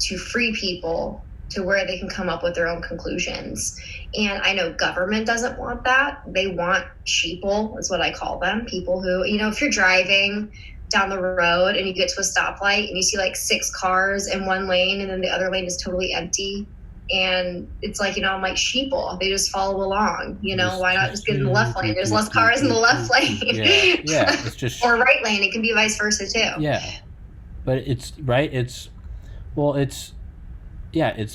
to free people to where they can come up with their own conclusions? And I know government doesn't want that. They want sheeple, is what I call them. People who, you know, if you're driving down the road and you get to a stoplight and you see like 6 cars in one lane and then the other lane is totally empty, and it's like, you know, I'm like, sheeple, they just follow along, you know, why not just get in the left lane? There's less cars in the left lane. Yeah, it's just or right lane. It can be vice versa too. Yeah, but it's right. It's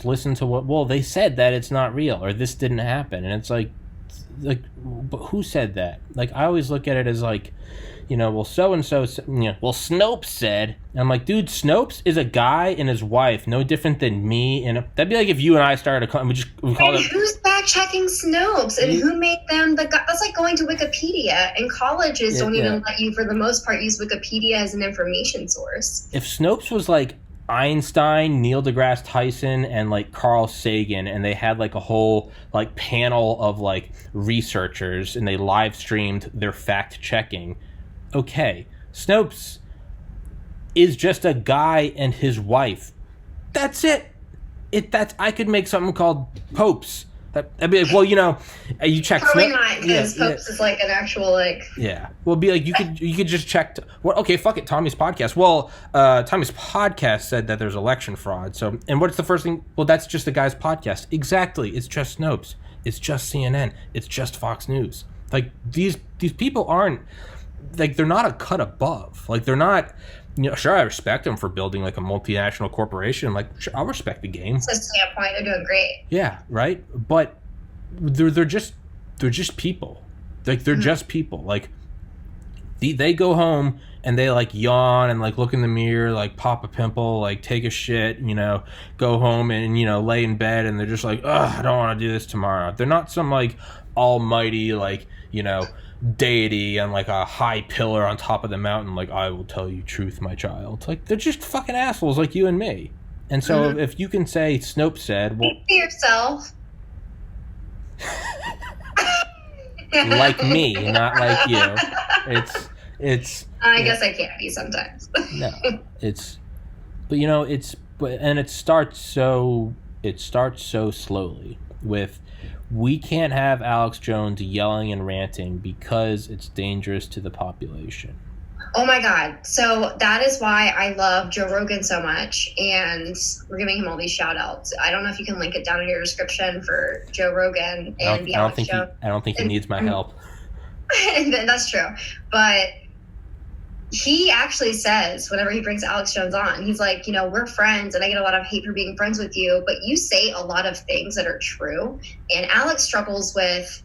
listen to what they said that it's not real or this didn't happen, and it's like but who said that? Like I always look at it as like, you know, well, so-and-so, you know, well, Snopes said. And I'm like, dude, Snopes is a guy and his wife, no different than me. And that'd be like if you and I started we call it. Who's fact-checking Snopes? And who made them that's like going to Wikipedia. And colleges don't even let you, for the most part, use Wikipedia as an information source. If Snopes was like Einstein, Neil deGrasse Tyson, and like Carl Sagan, and they had like a whole like panel of like researchers and they live streamed their fact-checking, okay, Snopes is just a guy and his wife. That's it. I could make something called Popes. That'd be like, well, you know, you check. Probably not, because Popes is like an actual like. Yeah, well, it'd be like you could just check. Well, okay, fuck it. Tommy's podcast. Well, Tommy's podcast said that there's election fraud. So, and what's the first thing? Well, that's just the guy's podcast. Exactly. It's just Snopes. It's just CNN. It's just Fox News. Like these people aren't. Like they're not a cut above. Like they're not, you know, sure, I respect them for building like a multinational corporation. Like sure, I'll respect the game. It's a standpoint. They're doing great. Yeah, right. But they're just people. Like they're just people. Like they go home and they like yawn and like look in the mirror, like pop a pimple, like take a shit, you know, go home and, you know, lay in bed and they're just like, ugh, I don't want to do this tomorrow. They're not some like almighty, like, you know, deity on like a high pillar on top of the mountain, like, I will tell you truth, my child. Like they're just fucking assholes like you and me. And so if you can say Snopes said, well, speak for yourself. Like me, not like you. It's I guess I can't be sometimes. No, but you know, it starts so slowly with, we can't have Alex Jones yelling and ranting because it's dangerous to the population. Oh my God. So that is why I love Joe Rogan so much. And we're giving him all these shout outs. I don't know if you can link it down in your description for Joe Rogan and the Alex Jones. I don't think he needs my help. That's true. But he actually says, whenever he brings Alex Jones on, he's like, you know, we're friends and I get a lot of hate for being friends with you, but you say a lot of things that are true. And Alex struggles with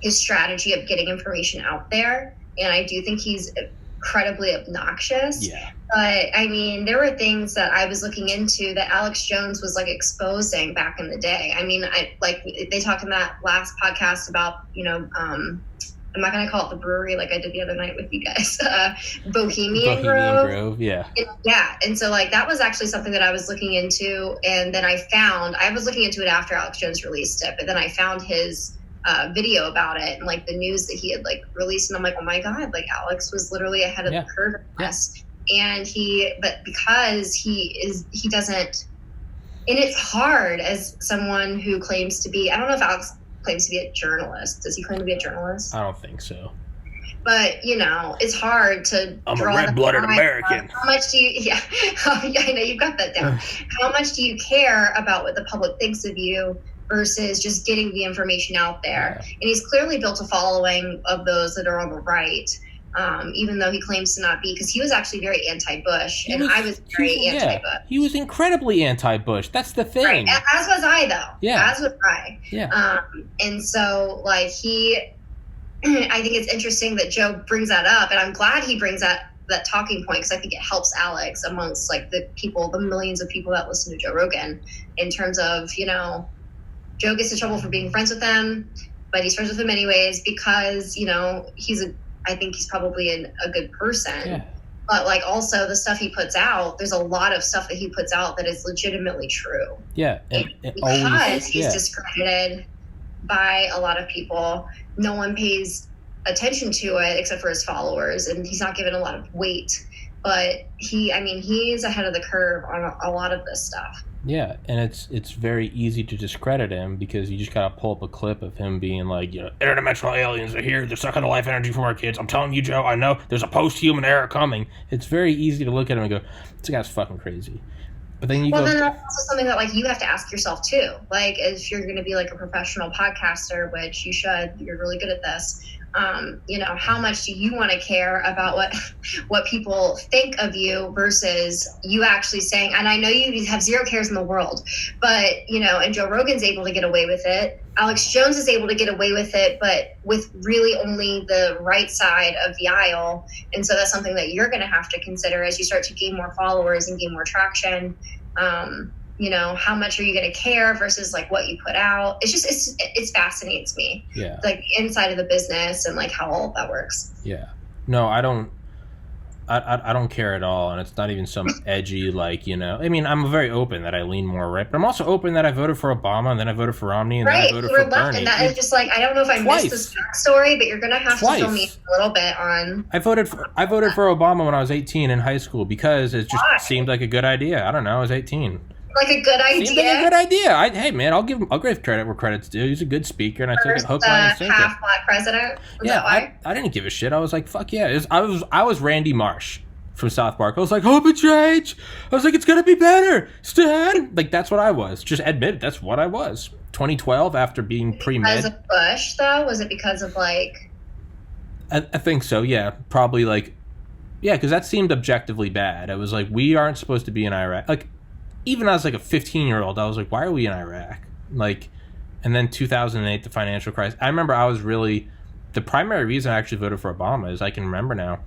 his strategy of getting information out there. And I do think he's incredibly obnoxious. Yeah. But I mean, there were things that I was looking into that Alex Jones was like exposing back in the day. I mean, they talked in that last podcast about, I'm not going to call it the brewery like I did the other night with you guys. Bohemian Grove. Yeah. Yeah. And so like that was actually something that I was looking into. And then I was looking into it after Alex Jones released it, but then I found his video about it and like the news that he had like released. And I'm like, oh my God, like Alex was literally ahead of the curve in this. And but because he doesn't, and it's hard as someone who claims to be, I don't know if Alex claims to be a journalist. Does he claim to be a journalist? I don't think so. But, it's hard to I'm a red-blooded American. How much do you, I know you've got that down. How much do you care about what the public thinks of you versus just getting the information out there? Yeah. And he's clearly built a following of those that are on the right, even though he claims to not be, because he was actually very anti-Bush, and I was very anti-Bush. He was incredibly anti-Bush. That's the thing. Right. As was I, though. Yeah. As was I. Yeah. And so, like, I think it's interesting that Joe brings that up, and I'm glad he brings that talking point, because I think it helps Alex amongst, like, the millions of people that listen to Joe Rogan, in terms of, Joe gets in trouble for being friends with them, but he's friends with him anyways because, I think he's probably a good person. Yeah. But like also the stuff he puts out, there's a lot of stuff that he puts out that is legitimately true. Yeah. And because he's discredited by a lot of people, no one pays attention to it except for his followers, and he's not given a lot of weight. But he's ahead of the curve on a lot of this stuff. Yeah, and it's very easy to discredit him because you just gotta pull up a clip of him being like, interdimensional aliens are here, they're sucking the life energy from our kids. I'm telling you, Joe, I know there's a post-human era coming. It's very easy to look at him and go, this guy's fucking crazy. But then then that's also something that like you have to ask yourself too. Like if you're gonna be like a professional podcaster, which you should, you're really good at this. How much do you want to care about what people think of you versus you actually saying, and I know you have zero cares in the world, but, and Joe Rogan's able to get away with it. Alex Jones is able to get away with it, but with really only the right side of the aisle. And so that's something that you're going to have to consider as you start to gain more followers and gain more traction. How much are you going to care versus like what you put out? It's just, it fascinates me. Yeah. Like inside of the business and like how all of that works. Yeah. No, I don't care at all. And it's not even some edgy, I'm very open that I lean more right, but I'm also open that I voted for Obama and then I voted for Romney and then I voted for Bernie. And that is just like, I don't know if I missed this backstory, but you're going to have to fill me a little bit on. I voted for Obama when I was 18 in high school because it just seemed like a good idea. I don't know. I was 18. Like a good idea. Seems like a good idea. Hey man, I'll give credit where credit's due. He's a good speaker, and I took it hook, line, and sinker. Half black president. I didn't give a shit. I was like, fuck yeah. I was Randy Marsh from South Park. I was like, hope it change. I was like, it's gonna be better, Stan. Like that's what I was. Just admit it, that's what I was. 2012, after being pre-med. Because of Bush, though, was it because of like? I think so. Yeah, probably like, yeah, because that seemed objectively bad. I was like, we aren't supposed to be in Iraq. Like. Even as like a 15-year-old, I was like, why are we in Iraq? Like, and then 2008, the financial crisis. I remember the primary reason I actually voted for Obama is I can remember now.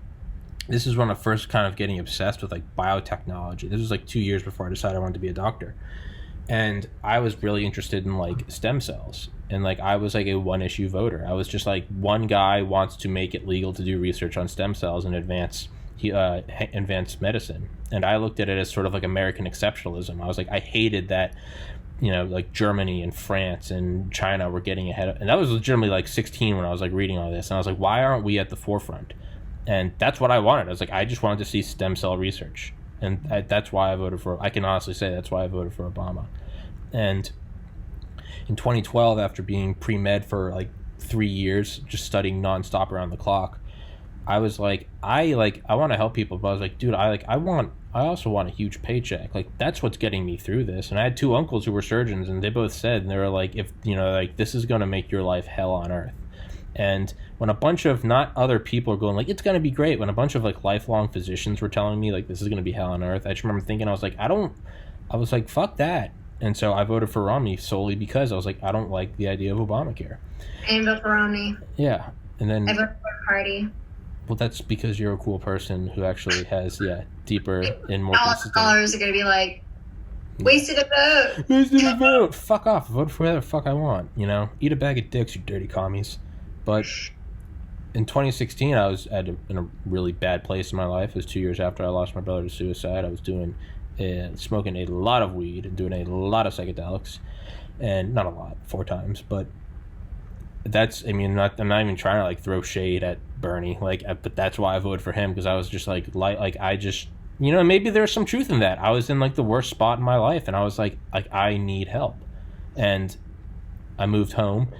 This is when I first kind of getting obsessed with like biotechnology. This was like 2 years before I decided I wanted to be a doctor. And I was really interested in like stem cells. And like I was like a one-issue voter. I was just like, one guy wants to make it legal to do research on stem cells and advanced medicine. And I looked at it as sort of like American exceptionalism. I was like, I hated that, like Germany and France and China were getting ahead of, and that was legitimately like 16 when I was like reading all this. And I was like, why aren't we at the forefront? And that's what I wanted. I was like, I just wanted to see stem cell research. And that's why I can honestly say that's why I voted for Obama. And in 2012, after being pre-med for like 3 years, just studying nonstop around the clock, I was like, I want to help people, but I was like, dude, I also want a huge paycheck. Like, that's what's getting me through this. And I had two uncles who were surgeons, and they both said, and they were like, if, this is going to make your life hell on earth. And when a bunch of not other people are going like, it's going to be great, when a bunch of like lifelong physicians were telling me like, this is going to be hell on earth, I just remember thinking, I was like, fuck that. And so I voted for Romney solely because I was like, I don't like the idea of Obamacare. I didn't vote for Romney. Yeah. And then I voted for a party. Well, that's because you're a cool person who actually has, deeper and more All consistent. scholars are going to be like, wasted a vote. Wasted a vote. Fuck off. Vote for whatever the fuck I want, Eat a bag of dicks, you dirty commies. But in 2016, I was in a really bad place in my life. It was 2 years after I lost my brother to suicide. I was smoking a lot of weed and doing a lot of psychedelics. And not a lot, 4 times, but I'm not even trying to like throw shade at Bernie, but that's why I voted for him, because I was just maybe there's some truth in that. I was in like the worst spot in my life, and I was like I need help, and I moved home,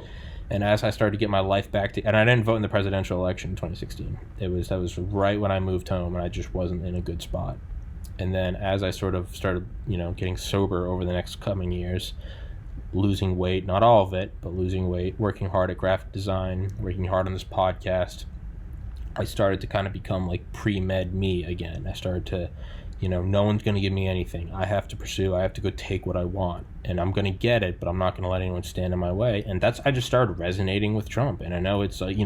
and as I started to get my life back and I didn't vote in the presidential election in 2016. That was right when I moved home, and I just wasn't in a good spot. And then as I sort of started, getting sober over the next coming years, losing weight, not all of it, but losing weight, working hard at graphic design, working hard on this podcast, I started to kind of become like pre-med me again. I started to, no one's going to give me anything. I have to pursue, I have to go take what I want, and I'm going to get it, but I'm not going to let anyone stand in my way. And I just started resonating with Trump. And I know it's like,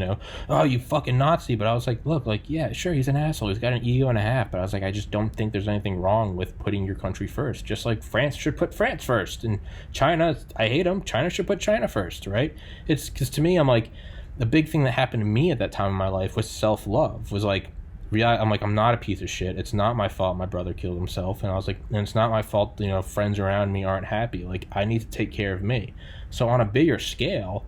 oh, you fucking Nazi, but I was like, look, yeah, sure, he's an asshole, he's got an ego and a half, but I was like, I just don't think there's anything wrong with putting your country first, just like France should put France first, and China, I hate them, China should put China first, right? It's because to me, I'm like, the big thing that happened to me at that time in my life was self-love, was like, I'm not a piece of shit. It's not my fault my brother killed himself. And I was like, and it's not my fault, friends around me aren't happy. Like, I need to take care of me. So on a bigger scale,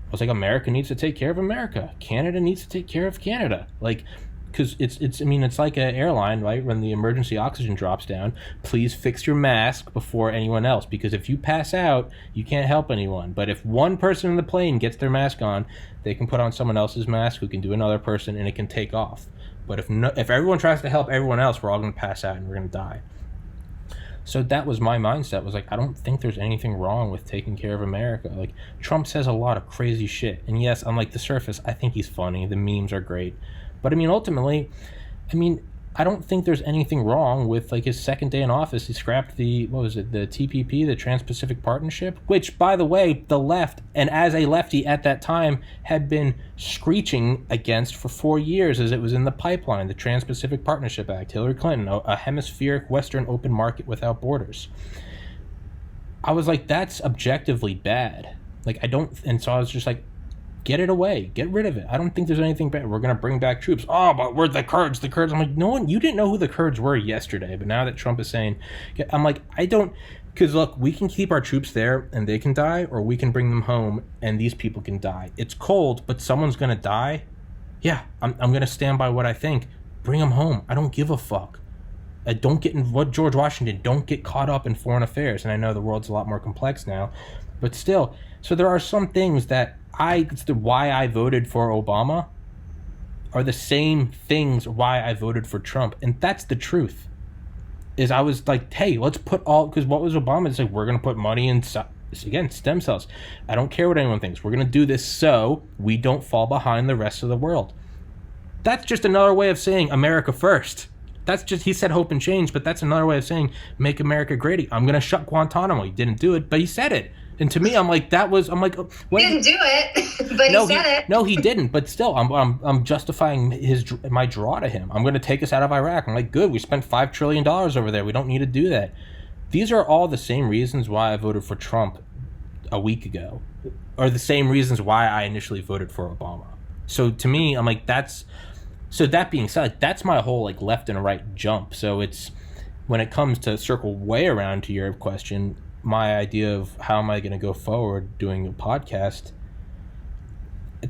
I was like, America needs to take care of America. Canada needs to take care of Canada. Like, because it's like an airline, right? When the emergency oxygen drops down, please fix your mask before anyone else. Because if you pass out, you can't help anyone. But if one person in the plane gets their mask on, they can put on someone else's mask who can do another person, and it can take off. But if everyone tries to help everyone else, we're all going to pass out and we're going to die. So that was my mindset, was like, I don't think there's anything wrong with taking care of America. Like, Trump says a lot of crazy shit. And yes, on like the surface, I think he's funny. The memes are great. But ultimately, I don't think there's anything wrong with like his second day in office. He scrapped the TPP, the Trans-Pacific Partnership, which, by the way, the left, and as a lefty at that time, had been screeching against for 4 years as it was in the pipeline, the Trans-Pacific Partnership Act, Hillary Clinton, a hemispheric Western open market without borders. I was like, that's objectively bad. And so I was just like, get it away. Get rid of it. I don't think there's anything bad. We're going to bring back troops. Oh, but we're the Kurds. The Kurds. I'm like, no one, you didn't know who the Kurds were yesterday. But now that Trump is saying, I'm like, I don't, because look, we can keep our troops there and they can die, or we can bring them home and these people can die. It's cold, but someone's going to die. Yeah, I'm going to stand by what I think. Bring them home. I don't give a fuck. Don't get in what George Washington, don't get caught up in foreign affairs. And I know the world's a lot more complex now, but still. So there are some things that why I voted for Obama are the same things why I voted for Trump. And that's the truth. Is I was like, hey, let's put because what was Obama? It's like, we're going to put money in, again, stem cells. I don't care what anyone thinks. We're going to do this so we don't fall behind the rest of the world. That's just another way of saying America first. That's just, he said hope and change, but that's another way of saying make America great. I'm going to shut Guantanamo. He didn't do it, but he said it. And to me, I'm like, what? He didn't do it, but he said it. No, he didn't. But still, I'm justifying my draw to him. I'm going to take us out of Iraq. I'm like, good. We spent $5 trillion over there. We don't need to do that. These are all the same reasons why I voted for Trump a week ago, or the same reasons why I initially voted for Obama. So to me, I'm like, so that being said, that's my whole like left and right jump. So it's, when it comes to circle way around to your question, my idea of how am I going to go forward doing a podcast,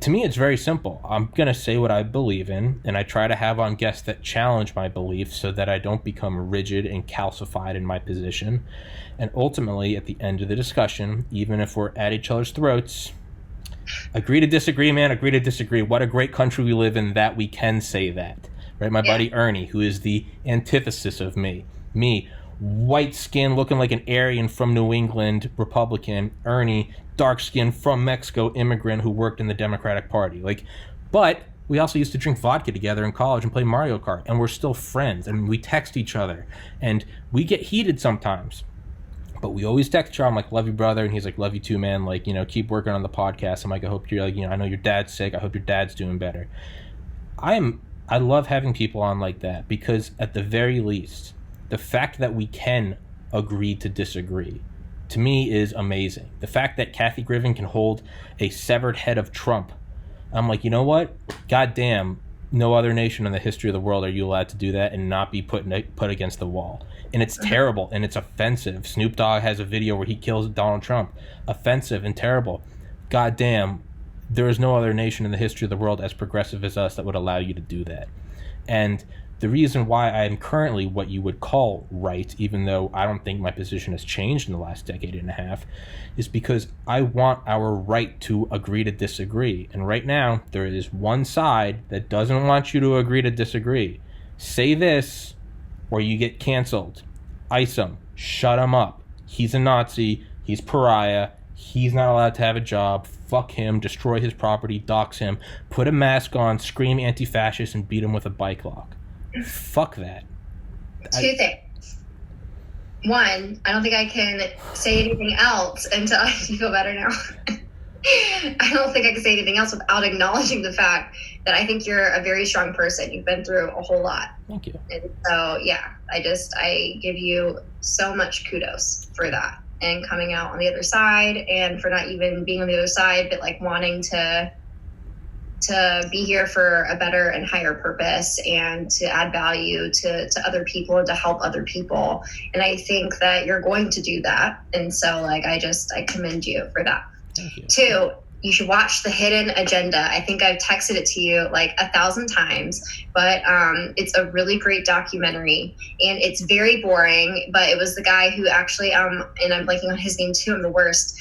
to me, it's very simple. I'm going to say what I believe in, and I try to have on guests that challenge my beliefs so that I don't become rigid and calcified in my position. And ultimately, at the end of the discussion, even if we're at each other's throats, agree to disagree, man, agree to disagree. What a great country we live in that we can say that, right? My buddy Ernie, who is the antithesis of me, white skin looking like an Aryan from New England, Republican. Ernie, dark skin from Mexico, immigrant who worked in the Democratic Party. But we also used to drink vodka together in college and play Mario Kart, and we're still friends, and we text each other, and we get heated sometimes. But we always text each other. I'm like, love you, brother. And he's like, love you too, man. Like, keep working on the podcast. I'm like, I hope you're like, I know your dad's sick. I hope your dad's doing better. I love having people on like that, because at the very least, the fact that we can agree to disagree, to me, is amazing. The fact that Kathy Griffin can hold a severed head of Trump, I'm like, you know what? Goddamn, no other nation in the history of the world are you allowed to do that and not be put against the wall. And it's terrible and it's offensive. Snoop Dogg has a video where he kills Donald Trump. Offensive and terrible. Goddamn, there is no other nation in the history of the world as progressive as us that would allow you to do that. And the reason why I am currently what you would call right, even though I don't think my position has changed in the last decade and a half, is because I want our right to agree to disagree. And right now, there is one side that doesn't want you to agree to disagree. Say this, or you get canceled. Ice him. Shut him up. He's a Nazi. He's pariah. He's not allowed to have a job. Fuck him. Destroy his property. Dox him. Put a mask on. Scream anti-fascist and beat him with a bike lock. Fuck that. Two things. One, I don't think I can say anything else until you feel better now. I don't think I can say anything else without acknowledging the fact that I think you're a very strong person. You've been through a whole lot. Thank you. And so, yeah, I give you so much kudos for that, and coming out on the other side, and for not even being on the other side, but like wanting to be here for a better and higher purpose, and to add value to other people and to help other people. And I think that you're going to do that. And so like, I commend you for that. Thank you. Two, you should watch The Hidden Agenda. I think I've texted it to you like 1,000 times, but it's a really great documentary, and it's very boring, but it was the guy who actually, and I'm blanking on his name too, I'm the worst.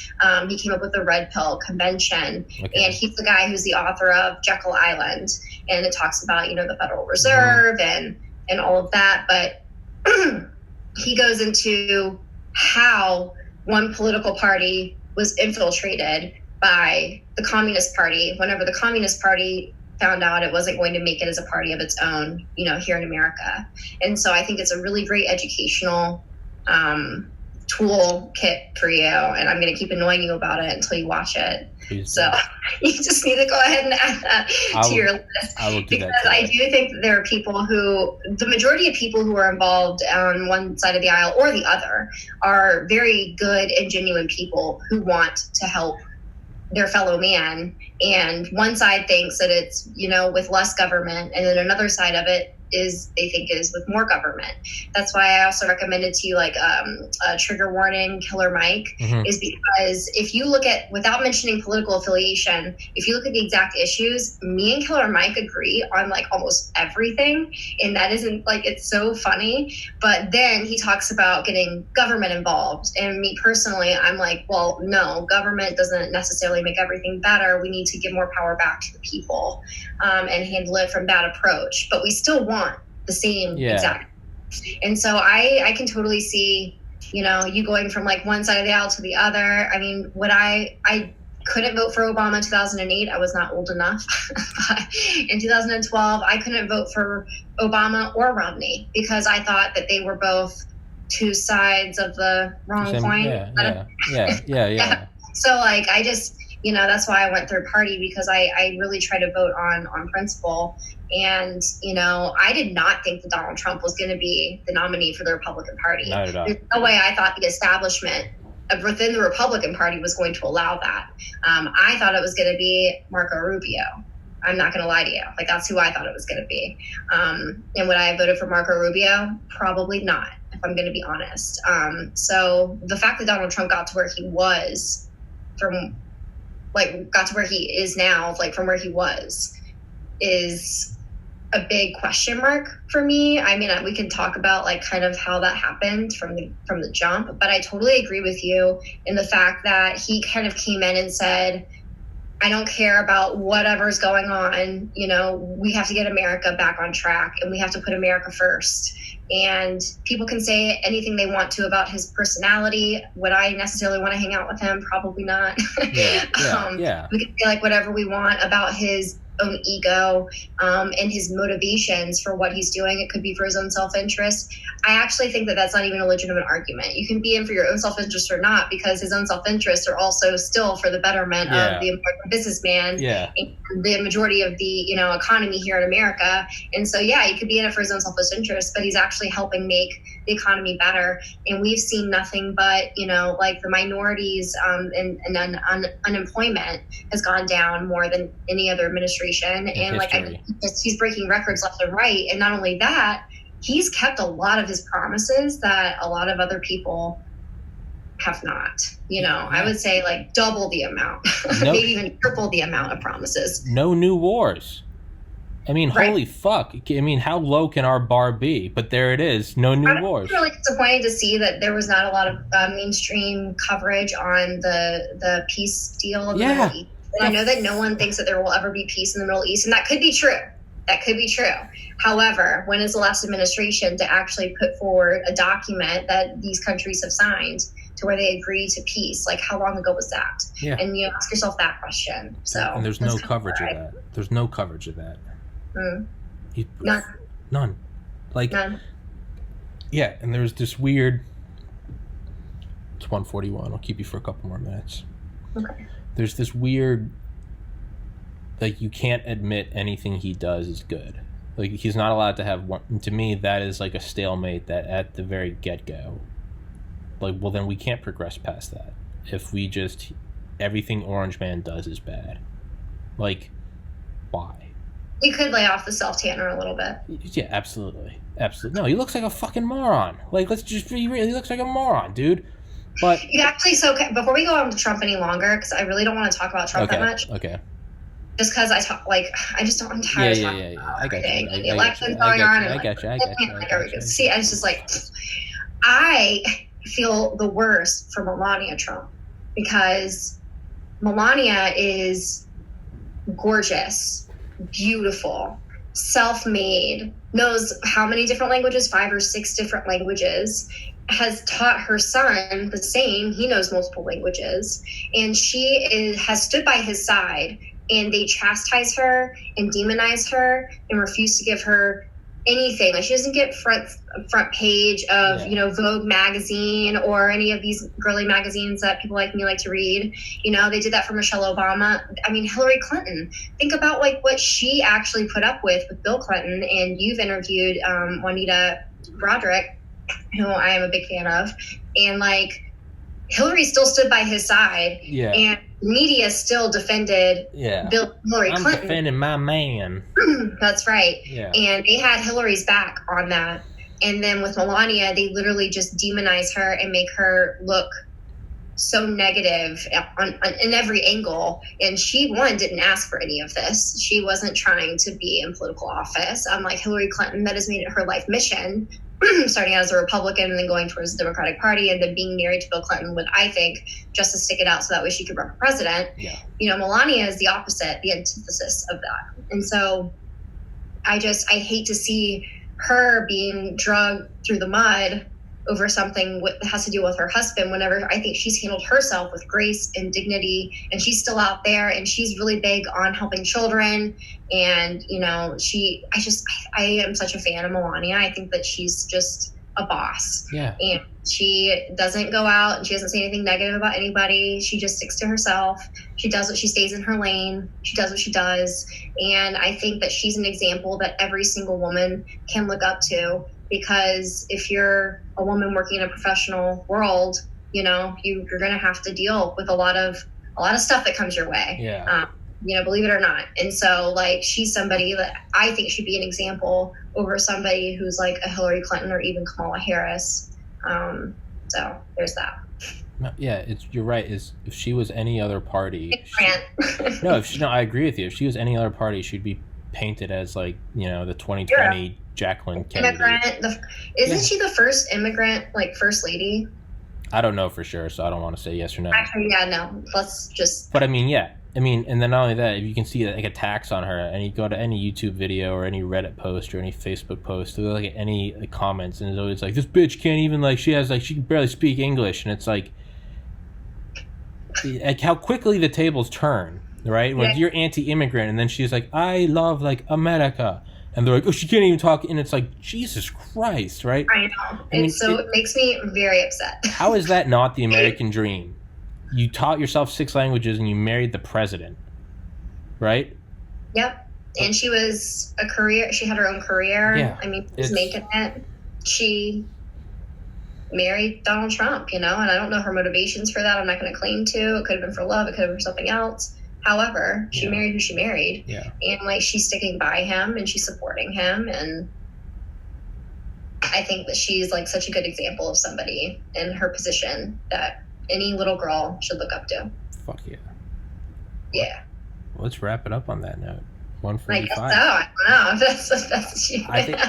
He came up with the Red Pill Convention, okay. And he's the guy who's the author of Jekyll Island, and it talks about, the Federal Reserve and all of that, but he goes into how one political party was infiltrated by the Communist Party whenever the Communist Party found out it wasn't going to make it as a party of its own, here in America. And so I think it's a really great educational tool kit for you. And I'm going to keep annoying you about it until you watch it. Please so you just need to go ahead and add that to your list. I will do because that. I do think that there are people the majority of people who are involved on one side of the aisle or the other are very good and genuine people who want to help their fellow man, and one side thinks that it's with less government, and then another side of it is they think is with more government. That's why I also recommended to you like a trigger warning, Killer Mike, is because if you look at, without mentioning political affiliation, if you look at the exact issues, me and Killer Mike agree on like almost everything, and that isn't like, it's so funny. But then he talks about getting government involved, and me personally, I'm like, well, no, government doesn't necessarily make everything better. We need to give more power back to the people and handle it from that approach, but we still want the same exact. And so I can totally see, you going from like one side of the aisle to the other. I mean, I couldn't vote for Obama in 2008. I was not old enough. But in 2012, I couldn't vote for Obama or Romney because I thought that they were both two sides of the wrong coin. Yeah. So like, I just, that's why I went third party, because I really try to vote on principle. And, I did not think that Donald Trump was going to be the nominee for the Republican Party. Not at all. There's no way I thought the establishment within the Republican Party was going to allow that. I thought it was going to be Marco Rubio. I'm not going to lie to you. Like, that's who I thought it was going to be. And would I have voted for Marco Rubio? Probably not, if I'm going to be honest. So the fact that Donald Trump got to where he was got to where he is now, like from where he was, is a big question mark for me. I mean, we can talk about like kind of how that happened from the jump, but I totally agree with you in the fact that he kind of came in and said, I don't care about whatever's going on, we have to get America back on track, and we have to put America first. And people can say anything they want to about his personality. Would I necessarily want to hang out with him? Probably not. Yeah. We can say like whatever we want about his own ego and his motivations for what he's doing. It could be for his own self-interest. I actually think that that's not even a legitimate argument. You can be in for your own self-interest or not, because his own self-interests are also still for the betterment of the American businessman and the majority of the economy here in America. And so, yeah, he could be in it for his own selfish interest, but he's actually helping make the economy better. And we've seen nothing but, like the minorities and unemployment has gone down more than any other administration. And history. He's breaking records left and right. And not only that, he's kept a lot of his promises that a lot of other people have not. I would say like double the amount, maybe even triple the amount of promises. No new wars. I mean, holy fuck. I mean, how low can our bar be? But there it is. No new wars. I'm really disappointed to see that there was not a lot of mainstream coverage on the peace deal in the Middle East. And I know that no one thinks that there will ever be peace in the Middle East, and that could be true. That could be true. However, when is the last administration to actually put forward a document that these countries have signed to where they agree to peace? Like, how long ago was that? Yeah. And ask yourself that question. So, and there's no coverage of that. There's no coverage of that. None. Like, none. Yeah, and there's this weird. It's 1:41. I'll keep you for a couple more minutes. Okay. There's this weird. Like, you can't admit anything he does is good. Like, he's not allowed to have one. To me, that is like a stalemate that at the very get-go. Like, well, then we can't progress past that. If we just... Everything Orange Man does is bad. Like, why? You could lay off the self-tanner a little bit. Yeah, absolutely. Absolutely. No, he looks like a fucking moron. Like, let's just be real. He looks like a moron, dude. But... You actually... So, before we go on to Trump any longer, because I really don't want to talk about Trump that much. Okay. Just because I just don't, I'm tired of talking about everything. The election's going on. I got you. See, it's just like, I feel the worst for Melania Trump, because Melania is gorgeous, beautiful, self-made, knows how many different languages, 5 or 6 different languages, has taught her son the same. He knows multiple languages, and has stood by his side. And they chastise her and demonize her and refuse to give her anything. Like, she doesn't get front page of Vogue magazine or any of these girly magazines that people like me like to read. They did that for Michelle Obama. I mean, Hillary Clinton. Think about like what she actually put up with Bill Clinton. And you've interviewed Juanita Broderick, who I am a big fan of, and like Hillary still stood by his side. Yeah. And media still defended Hillary Clinton. I'm defending my man. That's right. Yeah. And they had Hillary's back on that. And then with Melania, they literally just demonize her and make her look so negative in every angle. And she, didn't ask for any of this. She wasn't trying to be in political office. Unlike Hillary Clinton, that has made it her life mission, starting out as a Republican and then going towards the Democratic Party and then being married to Bill Clinton would, I think, just to stick it out so that way she could run for president. Yeah. Melania is the opposite, the antithesis of that. And so I hate to see her being dragged through the mud over something that has to do with her husband, whenever I think she's handled herself with grace and dignity, and she's still out there, and she's really big on helping children. And, I am such a fan of Melania. I think that she's just a boss. Yeah. And she doesn't go out and she doesn't say anything negative about anybody. She just sticks to herself. She does what she stays in her lane. She does what she does. And I think that she's an example that every single woman can look up to, because if you're a woman working in a professional world, you're going to have to deal with a lot of stuff that comes your way. Yeah. Believe it or not. And so, like, she's somebody that I think should be an example over somebody who's like a Hillary Clinton or even Kamala Harris. So there's that. No, yeah, you're right. If she was any other party, I agree with you. If she was any other party, she'd be painted as like the 2020 Jacqueline Kennedy. Isn't she the first immigrant, like first lady? I don't know for sure, so I don't want to say yes or no. Actually, yeah, no. Let's just. But I mean, yeah. And then not only that, if you can see like attacks on her, and you go to any YouTube video or any Reddit post or any Facebook post, or look at any comments, and it's always like, this bitch can't even she can barely speak English, and it's like how quickly the tables turn. right? When you're anti-immigrant, and then she's like, I love like America, and they're like, oh, she can't even talk, and it's like, Jesus Christ, right? I know. It makes me very upset. How is that not the American dream? You taught yourself 6 languages and you married the president, right? Yep. And she was she had her own career. Yeah, I mean, she was making it. She married Donald Trump, and I don't know her motivations for that. I'm not going to claim to. It could have been for love. It could have been for something else. However, she married who she married. Yeah. And like, she's sticking by him and she's supporting him. And I think that she's like such a good example of somebody in her position that any little girl should look up to. Fuck yeah. Yeah. Well, let's wrap it up on that note. 145. I guess so. I don't know. That's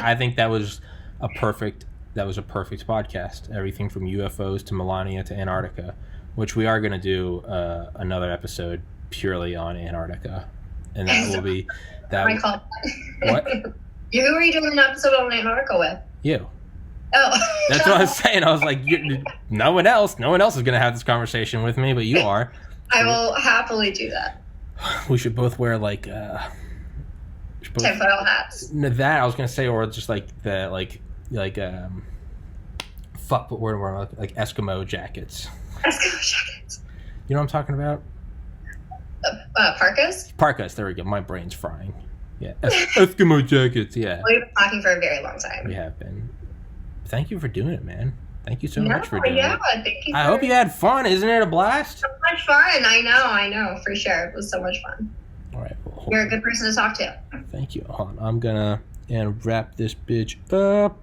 I think that was a perfect podcast. Everything from UFOs to Melania to Antarctica, which we are going to do another episode purely on Antarctica, and that will be that. What? Who are you doing an episode on Antarctica with? You. Oh, that's what I was saying. I was like, no one else is going to have this conversation with me, but you are. I will happily do that. We should both wear like tinfoil hats. That I was going to say, or just like the fuck, what word were like Eskimo jackets. Eskimo jackets. You know what I'm talking about? Parkas? Parkas, there we go. My brain's frying. Yeah. Eskimo jackets, yeah. We've been talking for a very long time. We have been. Thank you for doing it, man. Thank you so much for doing it. Thank you. I hope you had fun. Isn't it a blast? So much fun. I know, for sure. It was so much fun. All right. Well, you're a good person to talk to. Thank you. Hold on. I'm going to wrap this bitch up.